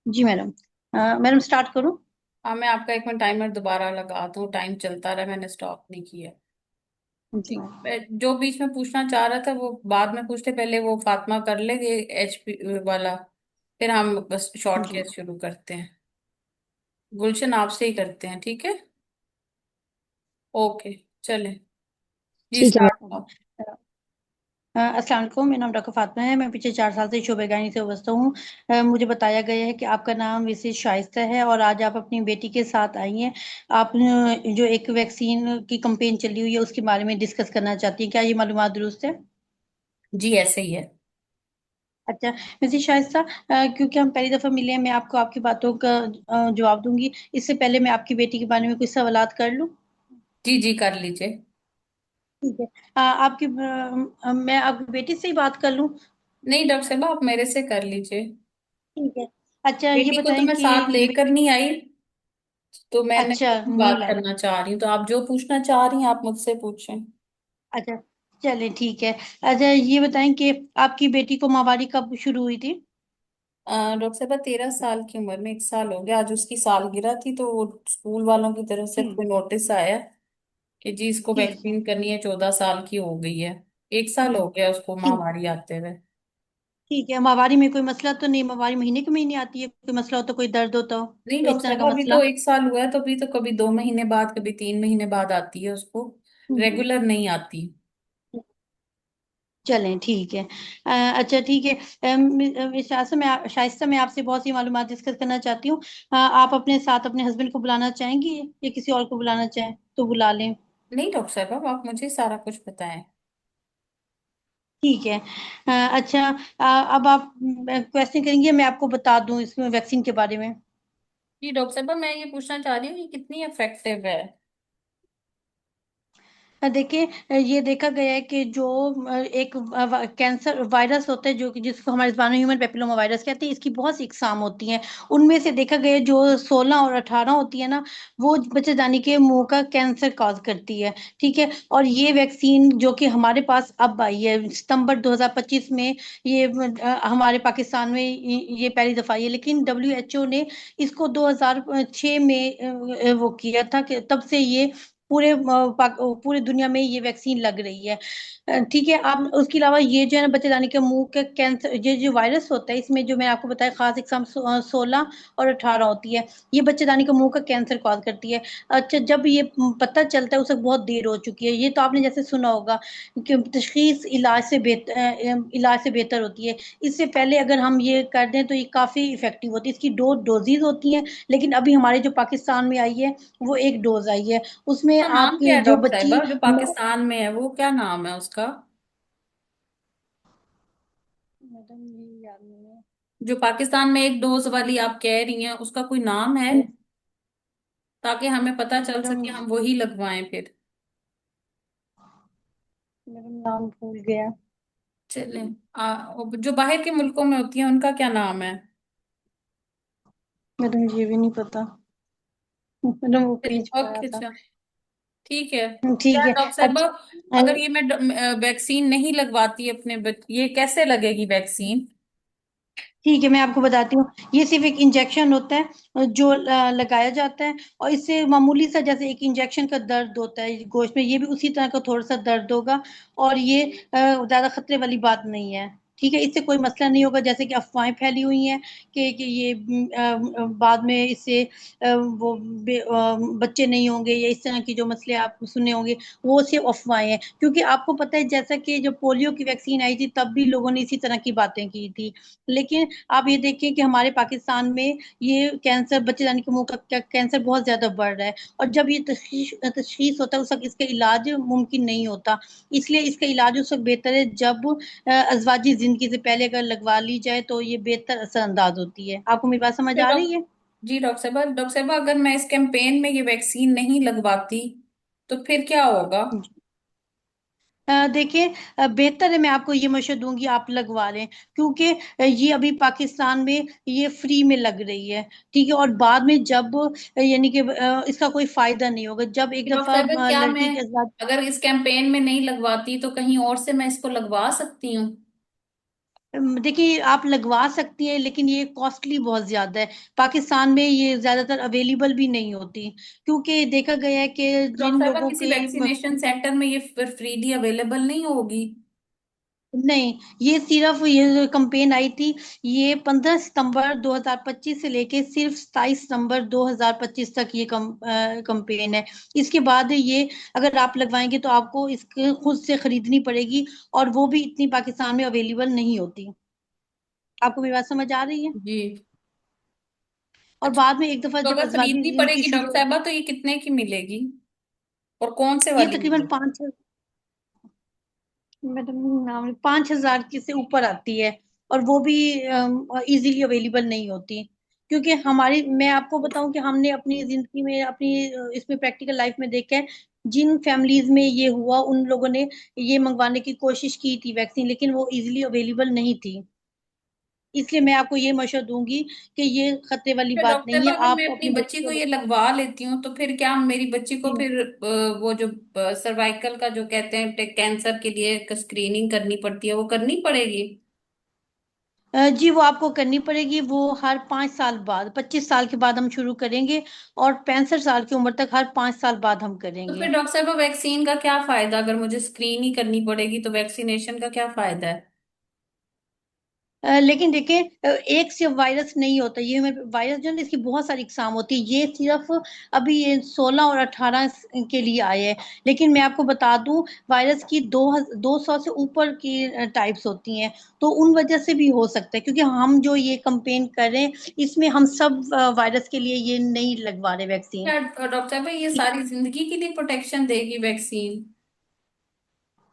जी madam. Madam start करूं? हाँ, मैं आपका एक मिनट टाइमर दोबारा लगाता हूँ। टाइम चलता रहा, मैंने स्टॉप नहीं किया। जी ठीक, मैडम। मैं जो बीच में पूछना चाह रहा था वो बाद में पूछते, पहले वो फातिमा कर लेंगे HP वाला। फिर हम बस शॉर्ट जी केस शुरू करते हैं। गुलशन आपसे ही करते हैं, ठीक है? ओके, चले जी, ठीक है स्टार्ट। मैडम। अस्सलाम वालेकुम, मेरा नाम डॉक्टर फातिमा है। मैं पिछले 4 साल से शोबे गायनी से व्यस्त हूँ। मुझे बताया गया है कि आपका नाम मिसेज शाइस्ता है और आज आप अपनी बेटी के साथ आई हैं। आप जो एक वैक्सीन की कंपेन चली हुई है उसके बारे में डिस्कस करना चाहती हैं, क्या ये मालूमात दुरुस्त है? जी, ऐसे ही है। अच्छा। मिसेज शाइस्ता, क्योंकि हम पहली दफ़ा मिले हैं, मैं आपको आपकी बातों का जवाब दूंगी। इससे पहले मैं आपकी बेटी के बारे में कुछ सवालात कर लूँ? जी जी, कर लीजिए। ठीक है। मैं आपकी बेटी से ही बात कर लूँ? नहीं डॉक्टर साहब, आप मेरे से कर लीजिए। ठीक है। अच्छा, ये बेटी को तो बताएं मैं कि साथ लेकर नहीं आई, तो मैंने अच्छा, खुद ही नहीं बात लाई। करना चाह रही हूँ। तो आप जो पूछना चाह रही हैं आप मुझसे पूछें। अच्छा, चलें ठीक है। अच्छा, ये बताएं कि आपकी बेटी को माहवारी कब शुरू हुई थी? डॉक्टर साहब, 13 साल की उम्र में, 1 साल हो गया आज उसकी सालगिरह थी, तो वो स्कूल वालों की तरफ से ठीक। कोई नोटिस आया कि जी इसको ठीक है। वैक्सीन करनी है, 14 साल की हो गई है। 1 साल हो गया उसको ठीक। महामारी आते हुए। ठीक है, माहवारी में कोई मसला तो नहीं? माहवारी महीने के महीने आती है, कोई मसला हो तो, कोई दर्द होता हो, नहीं कोई इस डॉक्टर तरह का साहब, अभी मसला? तो 1 साल हुआ है, तो अभी तो कभी 2 महीने बाद, कभी 3 महीने बाद आती है उसको। हम्म। रेगुलर नहीं आती। चलें ठीक है। अच्छा ठीक है। शाइस्ता, मैं आपसे बहुत सी मालूमात डिस्कस करना चाहती हूँ। आप अपने साथ अपने हस्बैंड को बुलाना चाहेंगी या किसी और को बुलाना चाहें तो बुला लें? नहीं डॉक्टर साहब, अब आप मुझे सारा कुछ बताएं। ठीक है। अच्छा। अब आप क्वेश्चन करेंगे, मैं आपको बता दूं इसमें वैक्सीन के बारे में। जी डॉक्टर साहब, मैं ये पूछना चाह रही हूँ कि कितनी इफेक्टिव है। देखिए, ये देखा गया है कि जो एक कैंसर वायरस होता है, जो कि जिसको हमारे ज़बान में ह्यूमन पेपिलोमा वायरस कहते हैं, इसकी बहुत सी इकसाम होती हैं। उनमें से देखा गया है जो 16 और 18 होती है ना, वो बच्चेदानी के मुंह का कैंसर कॉज करती है। ठीक है। और ये वैक्सीन जो कि हमारे पास अब आई है सितंबर 2025 में, ये हमारे पाकिस्तान में ये पहली दफा आई है, लेकिन WHO ने इसको 2006 में वो किया था कि तब से ये पूरे दुनिया में ये वैक्सीन लग रही है। ठीक है। आप उसके अलावा ये जो है ना, बच्चेदानी के मुंह के कैंसर, ये जो वायरस होता है, इसमें जो मैंने आपको बताया खास एग्जाम 16 और 18 होती है, ये बच्चेदानी के मुंह का कैंसर कॉज करती है। अच्छा, जब ये पता चलता है उसे बहुत देर हो चुकी है। ये तो आपने जैसे सुना होगा कि तशखीस इलाज से बेहतर होती है। इससे पहले अगर हम ये कर दें तो ये काफी इफेक्टिव होती है। इसकी दो डोजेज होती हैं, लेकिन अभी हमारे जो पाकिस्तान में आई है वो एक डोज आई है। उसमें उसका नाम क्या आपकी है जो डॉक्टर बच्ची साहब, जो पाकिस्तान में है वो क्या नाम है उसका? मैडम ये याद नहीं है। जो पाकिस्तान में एक डोज वाली आप कह रही हैं, उसका कोई नाम है? ताकि हमें पता चल मैडम, सके, हम वही लगवाएं फिर। मैडम नाम भूल गया। चलें। जो बाहर के मुल्कों में होती है उनका क्या नाम है? मैडम ये भी नहीं पता। मैडम वो पेज पर आया ओके, था। अच्छा, ठीक है। ठीक क्या है। डॉक्टर साहब, अच्छा। अगर ये मैं वैक्सीन नहीं लगवाती अपने ये कैसे लगेगी वैक्सीन? ठीक है, मैं आपको बताती हूँ। ये सिर्फ एक इंजेक्शन होता है जो लगाया जाता है, और इससे मामूली सा जैसे एक इंजेक्शन का दर्द होता है गोश्त में, ये भी उसी तरह का थोड़ा सा दर्द होगा। और ये ज्यादा खतरे वाली बात नहीं है। ठीक है, इससे कोई मसला नहीं होगा। जैसे कि अफवाहें फैली हुई हैं कि ये बाद में इससे बच्चे नहीं होंगे या इस तरह की जो मसले आप सुने होंगे, वो सिर्फ अफवाहें हैं। क्योंकि आपको पता है जैसा कि जब पोलियो की वैक्सीन आई थी तब भी लोगों ने इसी तरह की बातें की थी। लेकिन आप ये देखिए कि हमारे पाकिस्तान में ये कैंसर, बच्चेदानी के मुंह का कैंसर बहुत ज्यादा बढ़ रहा है। और जब ये तशखीस होता है उस वक्त इसका इलाज मुमकिन नहीं होता। इसलिए इसका इलाज उस वक्त बेहतर है जब अजवाजी जिंदगी से पहले अगर लगवा ली जाए तो ये बेहतर असरअंदाज होती है। आपको मेरी बात समझ तो आ रही डॉक्टर है? जी, डॉक्टर साहब अगर मैं इस कैंपेन में ये वैक्सीन नहीं लगवाती तो फिर क्या होगा? देखिए, बेहतर है, मैं आपको ये मशवरा दूंगी आप लगवा लें। क्योंकि ये अभी पाकिस्तान में ये फ्री में लग रही है। ठीक है। और बाद में जब यानी कि इसका कोई फायदा नहीं होगा जब एक डॉक्टर दफा साहब, क्या मैं लड़की के साथ। अगर इस कैंपेन में नहीं लगवाती तो कहीं और से मैं इसको लगवा सकती हूँ? देखिए आप लगवा सकती हैं, लेकिन ये कॉस्टली बहुत ज्यादा है। पाकिस्तान में ये ज्यादातर अवेलेबल भी नहीं होती, क्योंकि देखा गया है कि डॉक्टर जिन साहब लोगों किसी के वैक्सीनेशन सेंटर में ये फिर फ्रीली अवेलेबल नहीं होगी? नहीं, ये सिर्फ ये जो कैंपेन आई थी, ये 15 सितंबर 2025 से लेके सिर्फ 27 सितंबर 2025 तक ये कैंपेन है। इसके बाद ये, अगर आप लगवाएंगे तो आपको इसके खुद से खरीदनी पड़ेगी, और वो भी इतनी पाकिस्तान में अवेलेबल नहीं होती। आपको मेरी बात समझ आ रही है? जी। और अच्छा, बाद में एक दफा तो जब अगर आजादी खरीदनी इनकी पड़ेगी शुरू डॉक्टर होगी, साहबा तो ये कितने की मिलेगी और कौन से ये वाली तकरीबन मिलेगी? 5, मैडम नाम 5,000 की से ऊपर आती है। और वो भी इजीली अवेलेबल नहीं होती, क्योंकि हमारी, मैं आपको बताऊं कि हमने अपनी जिंदगी में, अपनी इसमें प्रैक्टिकल लाइफ में देखा है, जिन फैमिलीज में ये हुआ उन लोगों ने ये मंगवाने की कोशिश की थी वैक्सीन, लेकिन वो इजीली अवेलेबल नहीं थी। इसलिए मैं आपको ये मशवरा दूंगी कि ये खतरे वाली तो बात डॉक्टर नहीं साहब है, अगर मैं आप अपनी अपनी बच्ची बच्ची को को ये लगवा लेती हूँ तो फिर क्या मेरी बच्ची को जी। फिर वो जो सर्वाइकल का जो कहते हैं कैंसर के लिए एक स्क्रीनिंग करनी पड़ती है वो करनी पड़ेगी? जी वो आपको करनी पड़ेगी, वो हर 5 साल बाद, 25 साल के बाद हम शुरू करेंगे, और 65 साल की उम्र तक हर 5 साल बाद हम तो फिर करेंगे। डॉक्टर साहब वैक्सीन का क्या फायदा? अगर मुझे स्क्रीन ही करनी पड़ेगी तो वैक्सीनेशन का क्या फायदा है? लेकिन देखिए, एक सिर्फ वायरस नहीं होता, ये वायरस जो है ना, इसकी बहुत सारी इकसाम होती है। ये सिर्फ अभी ये 16 और 18 के लिए आए हैं, लेकिन मैं आपको बता दूं, वायरस की 200 से ऊपर की टाइप्स होती हैं। तो उन वजह से भी हो सकता है, क्योंकि हम जो ये कंपेन कर रहे हैं, इसमें हम सब वायरस के लिए ये नहीं लगवा रहे वैक्सीन। क्या डॉक्टर साहब ये ठीक सारी जिंदगी के लिए प्रोटेक्शन देगी वैक्सीन,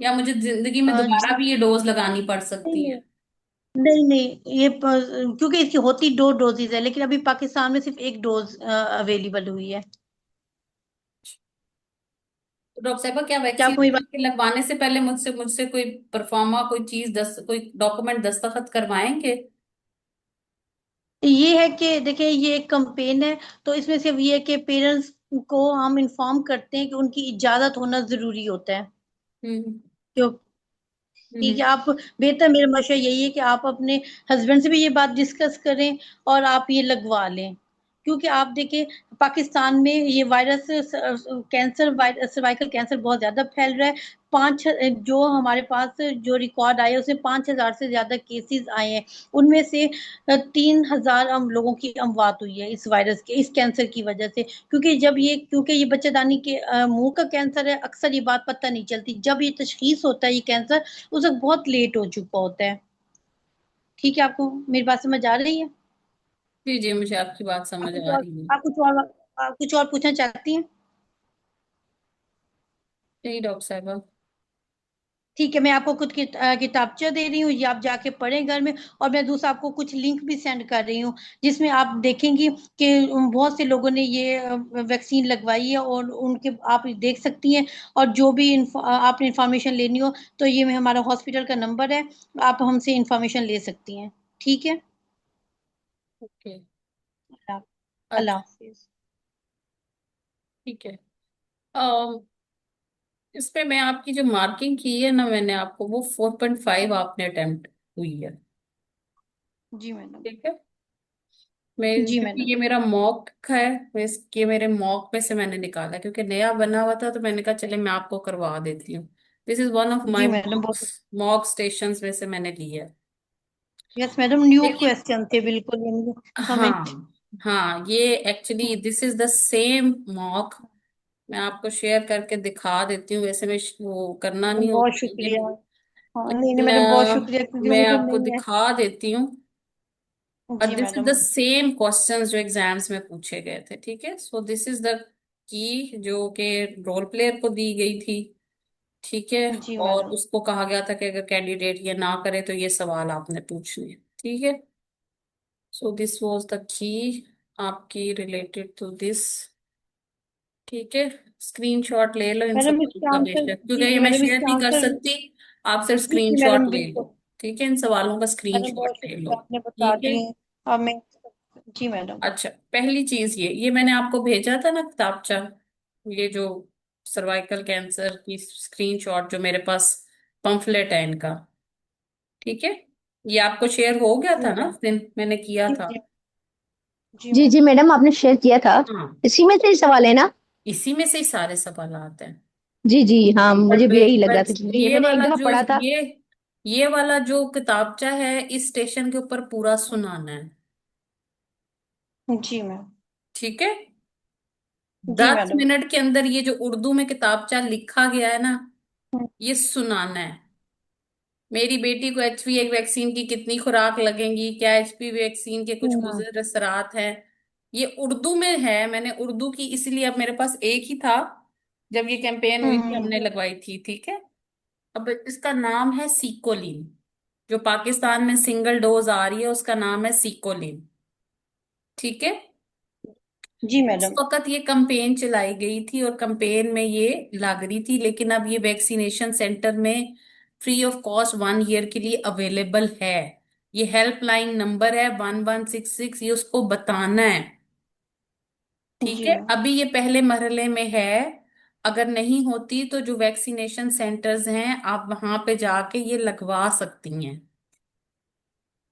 या मुझे जिंदगी में है दोबारा भी ये डोज लगानी पड़ सकती नहीं है? नहीं नहीं, क्योंकि इसकी होती 2 डोजेज है, लेकिन अभी पाकिस्तान में सिर्फ एक डोज अवेलेबल हुई है। तो डॉक्टर साहब क्या क्या वैक्सीन आपको मेरी बात, लगवाने से पहले मुझसे मुझसे कोई परफॉर्मा कोई चीज कोई डॉक्यूमेंट दस्तखत करवाएंगे? ये है कि देखिए, ये एक कंपेन है, तो इसमें सिर्फ ये है कि पेरेंट्स को हम इंफॉर्म करते हैं कि उनकी इजाजत होना जरूरी होता है। हम्म। क्यों? ठीक हम्म। है, आप, बेहतर मेरा मशवरा यही है कि आप अपने हस्बैंड से भी ये बात डिस्कस करें, और आप ये लगवा लें। क्योंकि आप देखिए, पाकिस्तान में ये वायरस, कैंसर, सर्वाइकल कैंसर बहुत ज्यादा फैल रहा है। जो हमारे पास जो रिकॉर्ड आए, उसमें 5,000 से ज्यादा केसेस आए हैं। उनमें से 3,000 लोगों की अमवात हुई है इस वायरस के, इस कैंसर की वजह से। क्योंकि ये बच्चेदानी के मुंह का कैंसर है, अक्सर ये बात पता नहीं चलती। जब ये तशखीस होता है ये कैंसर, उस वक्त बहुत लेट हो चुका होता है। ठीक है, आपको मेरी बात समझ आ रही है? जी जी, मुझे आपकी बात समझ आ रही है। आप कुछ और पूछना चाहती हैं? यही डॉक्टर साहब। ठीक है, मैं आपको कुछ किताबचा दे रही हूँ, ये आप जाके पढ़ें घर में। और मैं दूसरा आपको कुछ लिंक भी सेंड कर रही हूँ, जिसमें आप देखेंगी कि बहुत से लोगों ने ये वैक्सीन लगवाई है, और उनके आप देख सकती हैं। और जो भी आपने इंफॉर्मेशन लेनी हो, तो ये हमारा हॉस्पिटल का नंबर है, आप हमसे इंफॉर्मेशन ले सकती हैं। ठीक है। ओके। अल्लाह अल्लाह अच्छा। हाफिज। ठीक है। अम, इस पे मैं आपकी जो मार्किंग की है ना मैंने आपको, वो 4.5 आपने अटेम्प्ट हुई है। जी मैडम। ठीक है। मैं जी क्योंकि मैडम। ये मेरा मॉक है, मैं इसके मेरे मॉक में से मैंने निकाला, क्योंकि नया बना हुआ था तो मैंने कहा चले मैं आपको करवा देती हूँ। दिस इज वन ऑफ जी माय मैडम, मॉक्स, बहुत, मॉक स्टेशंस में से मैंने ली है। यस मैडम, न्यू लेकिन क्वेश्चन थे बिल्कुल, हमें। हाँ, हाँ ये actually this is the same mock. मैं आपको शेयर करके दिखा देती हूँ, वैसे मैं वो करना नहीं बहुत होता शुक्रिया। लेकिन हाँ नहीं नहीं लेकिन मैडम, बहुत शुक्रिया, क्योंकि मैं मुझे आपको नहीं है। दिखा देती हूँ। और जी this is the madam. Same questions जो एग्जाम्स में पूछे गए थे। ठीक है, so this is the key जो कि रोल प्लेयर को दी गई थी। ठीक है। जी और मैडम। उसको कहा गया था कि अगर कैंडिडेट ये ना करे तो ये सवाल आपने पूछने हैं। ठीक है। So this was the key आपकी रिलेटेड टू दिस। ठीक है। स्क्रीनशॉट ले लो इन मैडम सवालों इसका का आंसर, बेशक, क्योंकि जी ये जी मैं मैडम शेयर इसका नहीं कर आंसर, सकती। आप सिर्फ जी जी स्क्रीनशॉट मैडम ले लो। बिल्कुल। ठीक है, इन सवालों का मैडम स्क्रीनशॉट बहुत ले लो। शुक्रिया, आपने बता ठीक है। दिए। अब मैं, जी मैडम। अच्छा, पहली चीज ये मैंने आपको भेजा था ना किताबचा, ये जो सर्वाइकल कैंसर की स्क्रीनशॉट जो मेरे पास पंफलेट है इनका। ठीक है। ये आपको शेयर हो गया जी था ना मैडम। उस दिन मैंने किया जी था। जी। जी जी जी मैडम। मैडम, आपने शेयर किया था। हाँ, इसी में से ही सवाल है ना? इसी में से ही सारे सवाल आते हैं। जी जी हाँ, मुझे बट भी यही लग रहा था, बट क्योंकि ये मैंने एक दफा पढ़ा था। ये वाला जो किताबचा है इस स्टेशन के ऊपर पूरा सुनाना है। जी मैम। ठीक है। जी 10 मैडम। मिनट के अंदर ये जो उर्दू में किताबचा लिखा गया है ना, ये सुनाना है। मेरी बेटी को एचपीवी वैक्सीन की कितनी खुराक लगेंगी, क्या एचपीवी वैक्सीन के कुछ हम्म। मुज़र असरात हैं, ये उर्दू में है। मैंने उर्दू की इसलिए, अब मेरे पास एक ही था जब ये कैंपेन हुई थी, हम्म। हमने लगवाई थी। ठीक है। अब इसका नाम है सीकोलिन। जो पाकिस्तान में सिंगल डोज आ रही है उसका नाम है सीकोलिन। ठीक है। जी उस मैडम। वक्त ये कैंपेन चलाई गई थी और कैंपेन में ये लग रही थी, लेकिन अब ये वैक्सीनेशन सेंटर में फ्री ऑफ कॉस्ट 1 ईयर के लिए अवेलेबल है। ये हेल्पलाइन नंबर है 1166, ये उसको बताना है। ठीक जी है। मैम। अभी ये पहले मरहले में है। अगर नहीं होती तो जो वैक्सीनेशन सेंटर्स हैं आप वहां पे जाके ये लगवा सकती हैं।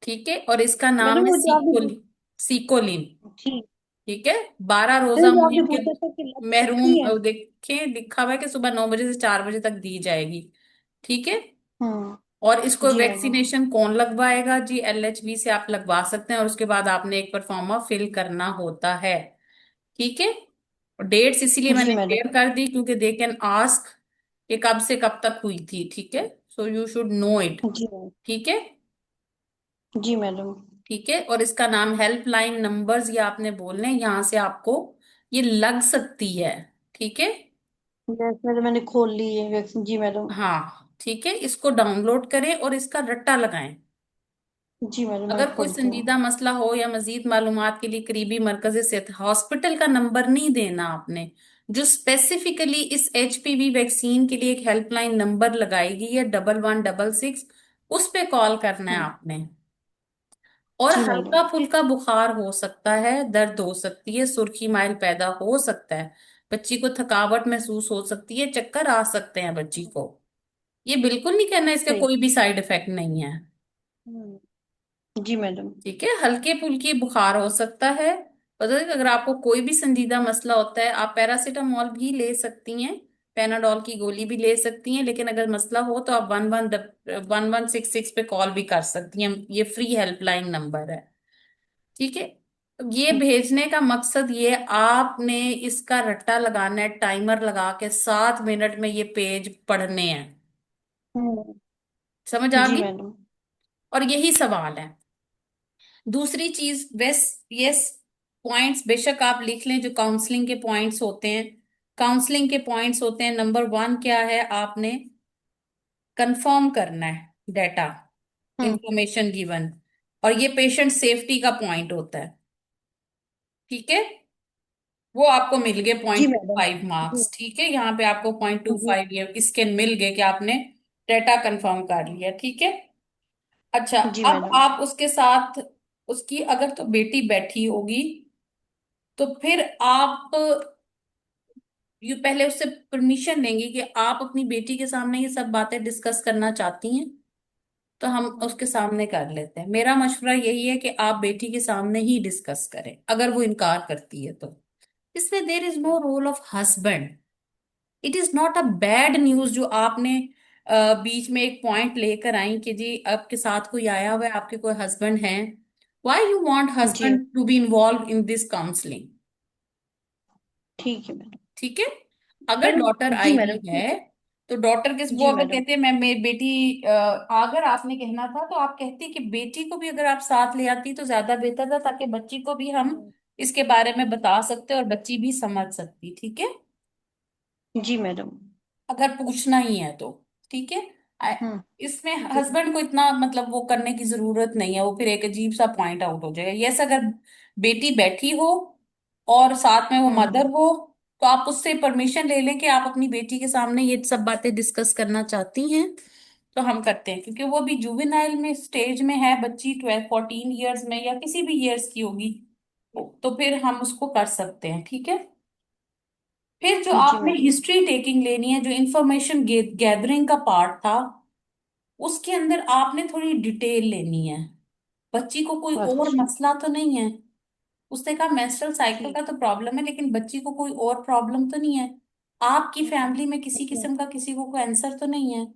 ठीक है। और इसका नाम मैडम है वो जो आपने सीकोलिन। जी ठीक है। 12 रोजा मैडम जो आपने मुहिम के पूछा था कि लग महरूम सकती है। देखें लिखा हुआ है कि सुबह 9 बजे से 4 बजे तक दी जाएगी। ठीक है। और इसको जी मैडम। वैक्सीनेशन कौन लगवाएगा जी? एलएचबी से आप लगवा सकते हैं और उसके बाद आपने एक परफॉर्मा फिल करना होता है। ठीक है। डेट्स इसीलिए जी मैंने मैडम। शेयर कर दी क्योंकि दे कैन आस्क कि कब से कब तक हुई थी। ठीक है। So you should know it. जी मैम। ठीक है। जी मैडम। ठीक है। और इसका नाम हेल्पलाइन नंबर्स ये आपने बोलने हैं, यहां से आपको ये लग सकती है। ठीक है। यस मैडम, मैंने खोल ली है वैक्सीन। जी मैडम। हाँ ठीक है। इसको डाउनलोड करें और इसका रट्टा लगाएं। जी मैडम, मैं अगर कोई खोलती हूँ। संजीदा मसला हो या मजीद मालूमात के लिए करीबी मरकज सेहत हॉस्पिटल का नंबर नहीं देना आपने। जो स्पेसिफिकली इस एचपीवी वैक्सीन के लिए एक हेल्पलाइन नंबर लगाई गई है 1166, उस पे कॉल करना है हम्म। आपने। और जी मैडम। हल्का फुल्का बुखार हो सकता है, दर्द हो सकती है, सुर्खी माइल पैदा हो सकता है, बच्ची को थकावट महसूस हो सकती है, चक्कर आ सकते हैं बच्ची को। ये बिल्कुल नहीं कहना इसका सही। कोई भी साइड इफेक्ट नहीं है। जी मैडम। ठीक है। हल्के फुल्के बुखार हो सकता है। पता है कि अगर आपको कोई भी संजीदा मसला होता है आप पैरासीटामोल भी ले सकती हैं, पेनाडोल की गोली भी ले सकती हैं, लेकिन अगर मसला हो तो आप 1166 पे कॉल भी कर सकती हैं। ये फ्री हेल्पलाइन नंबर है। ठीक है। ये भेजने का मकसद ये आपने इसका रट्टा लगाना है, टाइमर लगा के 7 मिनट में ये पेज पढ़ने हैं। हम्म। समझ आ जी गई? मैडम। और यही सवाल है। दूसरी चीज वेस यस पॉइंट्स बेशक आप लिख लें जो काउंसलिंग के पॉइंट्स होते हैं। काउंसलिंग के पॉइंट्स होते हैं, नंबर 1 क्या है, आपने कंफर्म करना है डेटा, हम्म। Information given. और ये पेशेंट सेफ्टी का पॉइंट होता है। ठीक है। वो आपको मिल गए जी पॉइंट टू मैडम। फाइव जी। मार्क्स ठीक है। यहाँ पे आपको पॉइंट टू जी। फाइव ये इसके मिल गए कि आपने डेटा कंफर्म कर लिया। ठीक है। अच्छा। जी अब मैडम। आप उसके साथ उसकी अगर तो बेटी बैठी होगी तो फिर आप ये पहले उससे परमिशन लेंगे कि आप अपनी बेटी के सामने ये सब बातें डिस्कस करना चाहती हैं, तो हम उसके सामने कर लेते हैं। मेरा मशवरा यही है कि आप बेटी के सामने ही डिस्कस करें। अगर वो इनकार करती है तो इसमें there is no role of husband. It is not a bad news जो आपने बीच में एक पॉइंट लेकर आई कि जी आपके साथ कोई आया हुआ है, आपके कोई हस्बैंड है, व्हाई यू वांट जी। Husband to be involve in this counselling. ठीक है मैडम। ठीक है। अगर मैडम। डॉटर जी आई मैडम, हुई है तो डॉटर के वो जी अगर मैडम। कहते हैं मैं मेरी बेटी अगर आपने कहना था तो आप कहती कि बेटी को भी अगर आप साथ ले आती तो ज्यादा बेहतर था, ताकि बच्ची को भी हम इसके बारे में बता सकते और बच्ची भी समझ सकती। ठीक है। जी मैडम। अगर पूछना ही है तो। ठीक है। आ- हम्म। इसमें जी। हस्बैंड को इतना मतलब वो करने की जरूरत नहीं है, वो फिर एक अजीब सा पॉइंट आउट हो जाएगा। यस, अगर बेटी बैठी हो और साथ में वो हम्म। मदर हो तो आप उससे परमिशन ले लें कि आप अपनी बेटी के सामने ये सब बातें डिस्कस करना चाहती हैं, तो हम करते हैं। क्योंकि वो भी जुवेनाइल में स्टेज में है बच्ची, 12 14 ईयर्स में या किसी भी ईयर्स की होगी, तो फिर हम उसको कर सकते हैं। ठीक है। फिर जो जी आपने मैडम। हिस्ट्री टेकिंग लेनी है, जो इंफॉर्मेशन गैदरिंग का पार्ट था, उसके अंदर आपने थोड़ी डिटेल लेनी है। बच्ची को कोई और अच्छा। मसला तो नहीं है। उसने कहा मेंस्ट्रुअल साइकिल ठीक। का तो प्रॉब्लम है, लेकिन बच्ची को कोई और प्रॉब्लम तो नहीं है। आपकी फैमिली में किसी अच्छा। किस्म का किसी को कैंसर तो नहीं है।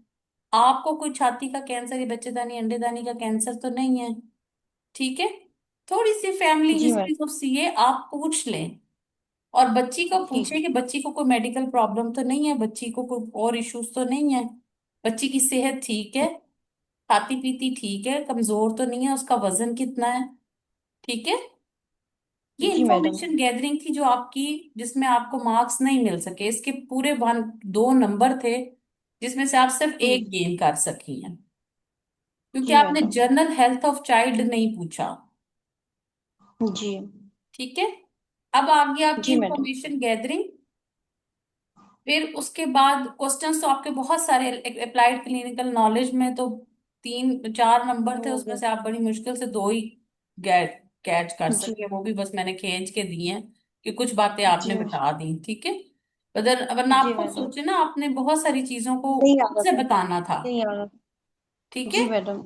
आपको कोई छाती का कैंसर या बच्चेदानी अंडेदानी का कैंसर तो नहीं है। ठीक है। थोड़ी सी फैमिली जी मैडम। हिस्ट्री ऑफ सीए आप पूछ लें। और बच्ची को ठीक पूछे कि बच्ची को कोई मेडिकल प्रॉब्लम तो नहीं है, बच्ची को कोई और इश्यूज तो नहीं है, बच्ची की सेहत ठीक है, खाती पीती ठीक है, कमजोर तो नहीं है, उसका वजन कितना है। ठीक है। ये जी मैडम। इंफॉर्मेशन गैदरिंग थी जो आपकी, जिसमें आपको मार्क्स नहीं मिल सके। इसके पूरे वन दो नंबर थे, जिसमें से आप सिर्फ एक गेन कर सकी हैं, क्योंकि जी आपने madam. General health of child नहीं पूछा। जी। ठीक है। अब आ गई आपकी जी मैडम। Information gathering. फिर उसके बाद क्वेश्चंस तो आपके बहुत सारे, अप्लाइड क्लिनिकल नॉलेज में तो तीन चार नंबर थे, हो उसमें गया। से आप बड़ी मुश्किल से दो ही कैच कर जी। सके, वो भी बस मैंने खींच के दी हैं कि कुछ बातें आपने जी। बता दी। ठीक है। वरना जी आप खुद मैडम। सोचे ना, आपने बहुत सारी चीजों को नहीं आ खुद रहा से था। बताना था। नहीं आ रहा। ठीक है। जी मैडम।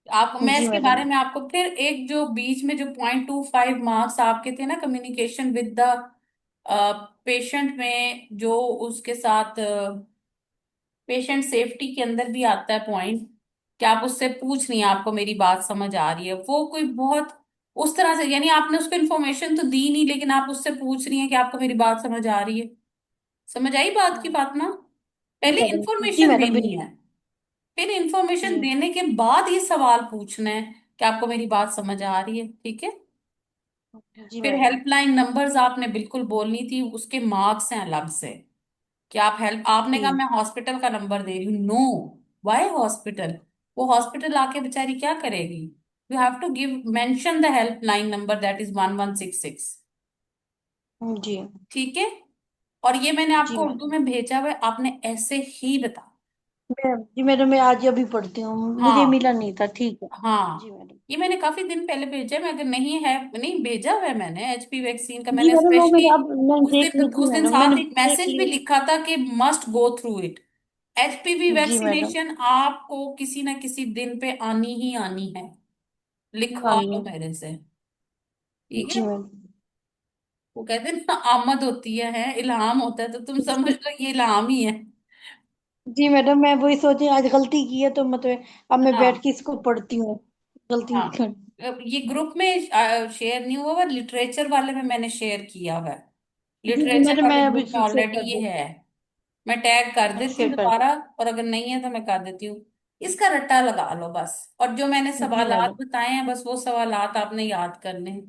आप, मैं जी इसके मैडम। बारे में आपको फिर एक जो बीच में जो 0.25 मार्क्स आपके थे ना, कम्युनिकेशन विद द पेशेंट में, जो उसके साथ पेशेंट सेफ्टी के अंदर भी आता है पॉइंट, कि आप उससे पूछ रही हैं आपको मेरी बात समझ आ रही है, वो कोई बहुत उस तरह से, यानी आपने उसको इन्फॉर्मेशन तो दी नहीं, लेकिन आप उससे पूछ रही हैं कि आपको मेरी बात समझ आ रही है। समझ आई बात की बात ना। जी पहले मैडम। जी इंफॉर्मेशन मैडम देनी बिल्कुल। है, फिर इंफॉर्मेशन जी। देने के बाद ये सवाल पूछना है कि आपको मेरी बात समझ आ रही है। ठीक है। जी फिर मैडम। हेल्पलाइन नंबर्स आपने बिल्कुल बोलनी थी, उसके मार्क्स हैं अलग से, कि आप हेल्प, आपने कहा ठीक। मैं हॉस्पिटल का नंबर दे रही हूँ, नो, वाई हॉस्पिटल? वो हॉस्पिटल आके बेचारी क्या करेगी? You have to give, mention the helpline number, that is 1166। जी। ठीक है। और ये मैंने जी आपको उर्दू मैडम। में भेजा हुआ है, आपने ऐसे ही बता। जी मैडम, मैं आज अभी पढ़ती हूँ। मुझे मिला हाँ। नहीं था। ठीक है। जी हाँ। मैडम। ये मैंने काफी दिन पहले भेजा है, मैं अगर नहीं है, नहीं भेजा हुआ है मैंने, एचपी वैक्सीन का जी मैंने मैडम, वो स्पेशली मैंने अब मैंने देख ली थी उस दिन मैडम, मैंने साथ एक देख मैसेज भी ली। लिखा था कि must go through it. HPV जी मैडम। वैक्सीनेशन आपको किसी ना किसी दिन पे आनी ही आनी है, लिखवा आनी लो है। मेरे से। ठीक जी है। मैडम। वो कहते हैं ना, आमद होती है इल्हाम होता है, तो तुम समझ लो ये इल्हाम ही है। जी मैडम, मैं वही सोची आज गलती की है तो मतलब अब मैं बैठ हाँ। के इसको पढ़ती हूँ। गलती हाँ। कर। अब ये ग्रुप में शेयर नहीं हुआ हुआ, लिटरेचर वाले में मैंने शेयर किया हुआ है। जी जी लिटरेचर मैडम, वाले मैं अभी ग्रुप में शेयर ऑलरेडी कर ये दूँ। है। मैं टैग कर देती हूँ शेयर कर दोबारा, और अगर नहीं है तो मैं कर देती हूँ। इसका रट्टा लगा लो बस, और जो मैंने दूँ। जी सवालात मैडम। बताए हैं, बस वो सवालात आपने याद करने हैं।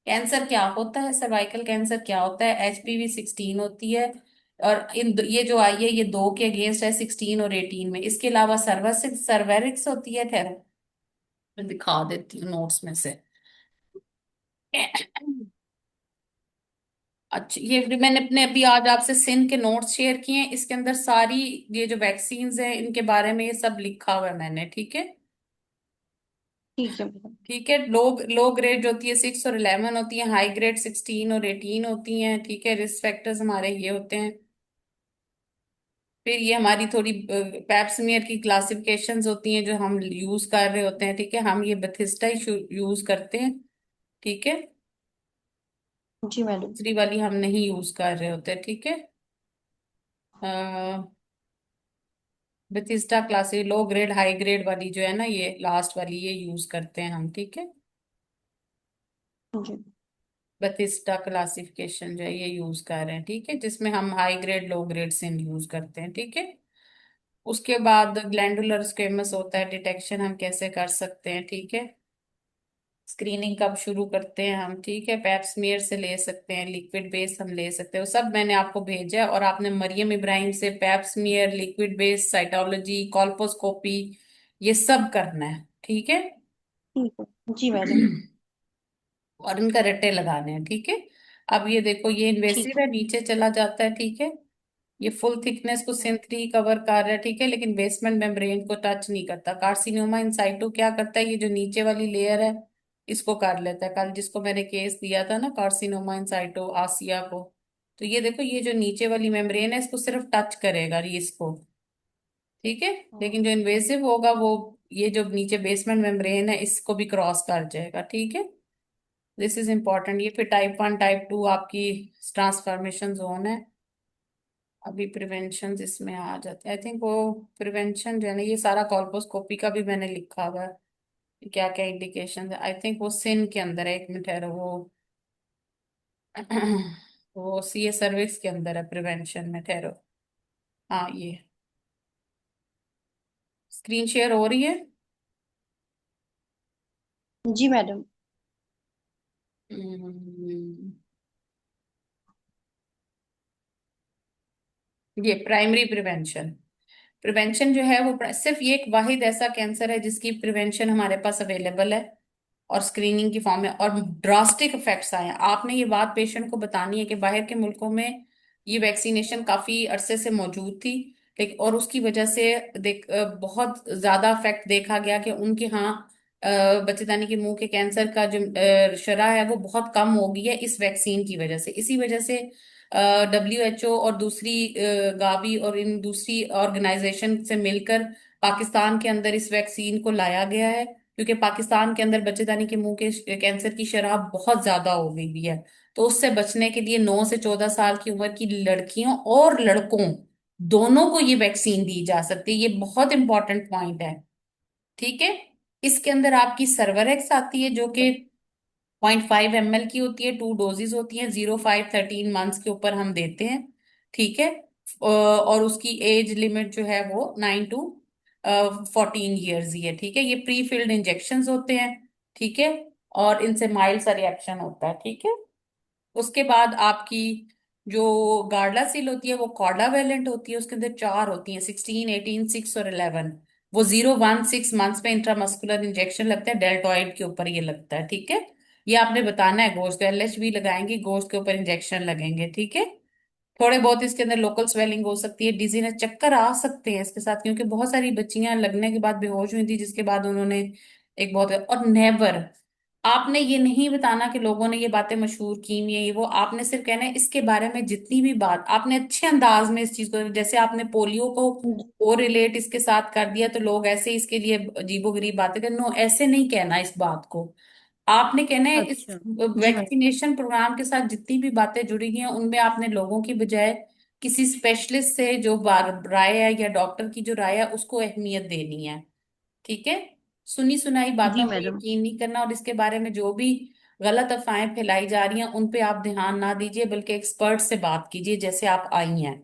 कैंसर क्या होता है, सर्वाइकल कैंसर क्या होता है, HPV 16 होती है। और ये जो आई है, ये दो के अगेंस्ट है, 16 और 18 में। इसके अलावा सर्वसिक्स सर्वेरिक्स होती है। खैर, मैं दिखा देती हूँ नोट्स में से। अच्छा, ये मैंने अपने अभी आज आपसे सिन के नोट्स शेयर किए हैं, इसके अंदर सारी ये जो वैक्सीन्स हैं इनके बारे में ये सब लिखा हुआ है मैंने। ठीक है। ठीक है मैडम। ठीक है। लो लो ग्रेड जो होती है 6 और 11 होती है, हाई ग्रेड 16 और 18 होती हैं। ठीक है। रिस्क फैक्टर्स हमारे ये होते हैं। फिर ये हमारी थोड़ी पैप्समियर की क्लासिफिकेशंस होती हैं जो हम यूज कर रहे होते हैं। ठीक है। हम ये बथिस्टा ही यूज करते हैं। ठीक है। जी मैडम। दूसरी वाली हम नहीं यूज कर रहे होते। ठीक है। Bethesda classic low grade high grade वाली जो है ना, ये लास्ट वाली ये यूज करते हैं हम। ठीक है। जी। बथिस्टा क्लासिफिकेशन जो है ये यूज कर रहे हैं। ठीक है। जिसमें हम हाई ग्रेड लो ग्रेड सिन यूज करते हैं। ठीक है। उसके बाद ग्लैंडुलर स्क्वेमस होता है, डिटेक्शन हम कैसे कर सकते हैं। ठीक है। स्क्रीनिंग कब शुरू करते हैं हम। ठीक है। पैप स्मीयर से ले सकते हैं, लिक्विड बेस हम ले सकते हैं, वो सब मैंने आपको भेजा है। और आपने मरियम इब्राहिम से Pap smear, liquid base, cytology, colposcopy, ये सब करना है। ठीक है। ठीक है। जी मैडम। और इनका रट्टे लगाने हैं। ठीक है। अब ये देखो, ये ठीक इन्वेसिव है। है, नीचे चला जाता है। ठीक है। ये फुल थिकनेस को सिंथरी कवर कर रहा है। ठीक है। लेकिन बेसमेंट मेम्ब्रेन को टच नहीं करता। कार्सिनोमा इन साइटो क्या करता है, ये जो नीचे वाली लेयर है इसको कर लेता है। कल जिसको मैंने केस दिया था ना, कार्सिनोमा इन साइटो आसिया को, तो ये देखो, ये जो नीचे वाली मेम्ब्रेन है इसको सिर्फ टच करेगा, ये इसको। ठीक है। लेकिन जो इन्वेसिव होगा वो ये जो नीचे बेसमेंट मेम्ब्रेन है इसको भी क्रॉस कर जाएगा, ठीक है। This is important. ये फिर टाइप 1 टाइप 2 आपकी ट्रांसफॉर्मेशन जोन है। अभी प्रिवेंशन इसमें आ जाते हैं, आई थिंक वो प्रिवेंशन जो है ना, ये सारा कॉल्पोस्कोपी का भी मैंने लिखा हुआ है क्या क्या इंडिकेशन है। आई थिंक वो सिन के अंदर है, एक मिनट ठहरो, वो सीए सर्विस के अंदर है प्रिवेंशन में, ठहरो। हाँ ये स्क्रीन शेयर हो रही है। जी मैडम। हम्म, ये प्राइमरी प्रिवेंशन। प्रिवेंशन जो है वो सिर्फ ये एक वाहिद ऐसा कैंसर है जिसकी प्रिवेंशन हमारे पास अवेलेबल है और स्क्रीनिंग की फॉर्म में, और ड्रास्टिक इफेक्ट्स आए हैं। आपने ये बात पेशेंट को बतानी है कि बाहर के मुल्कों में ये वैक्सीनेशन काफी अरसे से मौजूद थी, लेकिन और उसकी वजह से बहुत ज्यादा इफेक्ट देखा गया कि उनके यहाँ बच्चेदानी के मुंह के कैंसर का जो शरह है वो बहुत कम हो गई है इस वैक्सीन की वजह से। इसी वजह से WHO और दूसरी गावी और इन दूसरी ऑर्गेनाइजेशन से मिलकर पाकिस्तान के अंदर इस वैक्सीन को लाया गया है, क्योंकि पाकिस्तान के अंदर बच्चेदानी के मुंह के कैंसर की शरह बहुत ज्यादा हो गई हुई है। तो उससे बचने के लिए 9 से 14 साल की उम्र की लड़कियों और लड़कों दोनों को ये वैक्सीन दी जा सकती है। ये बहुत इंपॉर्टेंट पॉइंट है, ठीक है। इसके अंदर आपकी सर्वरेक्स आती है जो कि 0.5 ml की होती है, 2 डोजेज होती हैं, 0, 5, 13 मंथ्स के ऊपर हम देते हैं, ठीक है। और उसकी एज लिमिट जो है वो 9 to 14 years ही है, ठीक है। ये प्री फिल्ड इंजेक्शन होते हैं, ठीक है। और इनसे माइल्ड सा रिएक्शन होता है, ठीक है। उसके बाद आपकी जो गार्डासिल होती है वो कॉर्डावेलेंट होती है, उसके अंदर 4 होती हैं, 16, 18, 6 और 11। वो 0, 1, 6 मंथ्स में इंट्रामस्कुलर इंजेक्शन लगता है, डेल्टॉइड के ऊपर ये लगता है, ठीक है। ये आपने बताना है, गोश्त LH भी लगाएंगे, गोश्त के ऊपर इंजेक्शन लगेंगे, ठीक है। थोड़े बहुत इसके अंदर लोकल स्वेलिंग हो सकती है, डिजीनेस, चक्कर आ सकते हैं इसके साथ, क्योंकि बहुत सारी बच्चियां लगने के बाद बेहोश हुई थी, जिसके बाद उन्होंने एक बहुत, और नेवर, आपने ये नहीं बताना कि लोगों ने ये बातें मशहूर की हुई है ये वो, आपने सिर्फ कहना है इसके बारे में जितनी भी बात आपने अच्छे अंदाज में इस चीज को, जैसे आपने पोलियो को रिलेट इसके साथ कर दिया तो लोग ऐसे ही इसके लिए अजीबोगरीब बातें कर, नो ऐसे नहीं कहना इस बात को। आपने कहना है इस अच्छा। जी मैडम। वैक्सीनेशन प्रोग्राम के साथ जितनी भी बातें जुड़ी हुई हैं उनमें आपने लोगों की बजाय किसी स्पेशलिस्ट से जो राय है या डॉक्टर की जो राय है उसको अहमियत देनी है, ठीक है। सुनी सुनाई जी बातों पर मैडम। यकीन नहीं करना, और इसके बारे में जो भी गलत अफवाहें फैलाई जा रही हैं उन पे आप ध्यान ना दीजिए, बल्कि एक्सपर्ट से बात कीजिए जैसे आप आई हैं।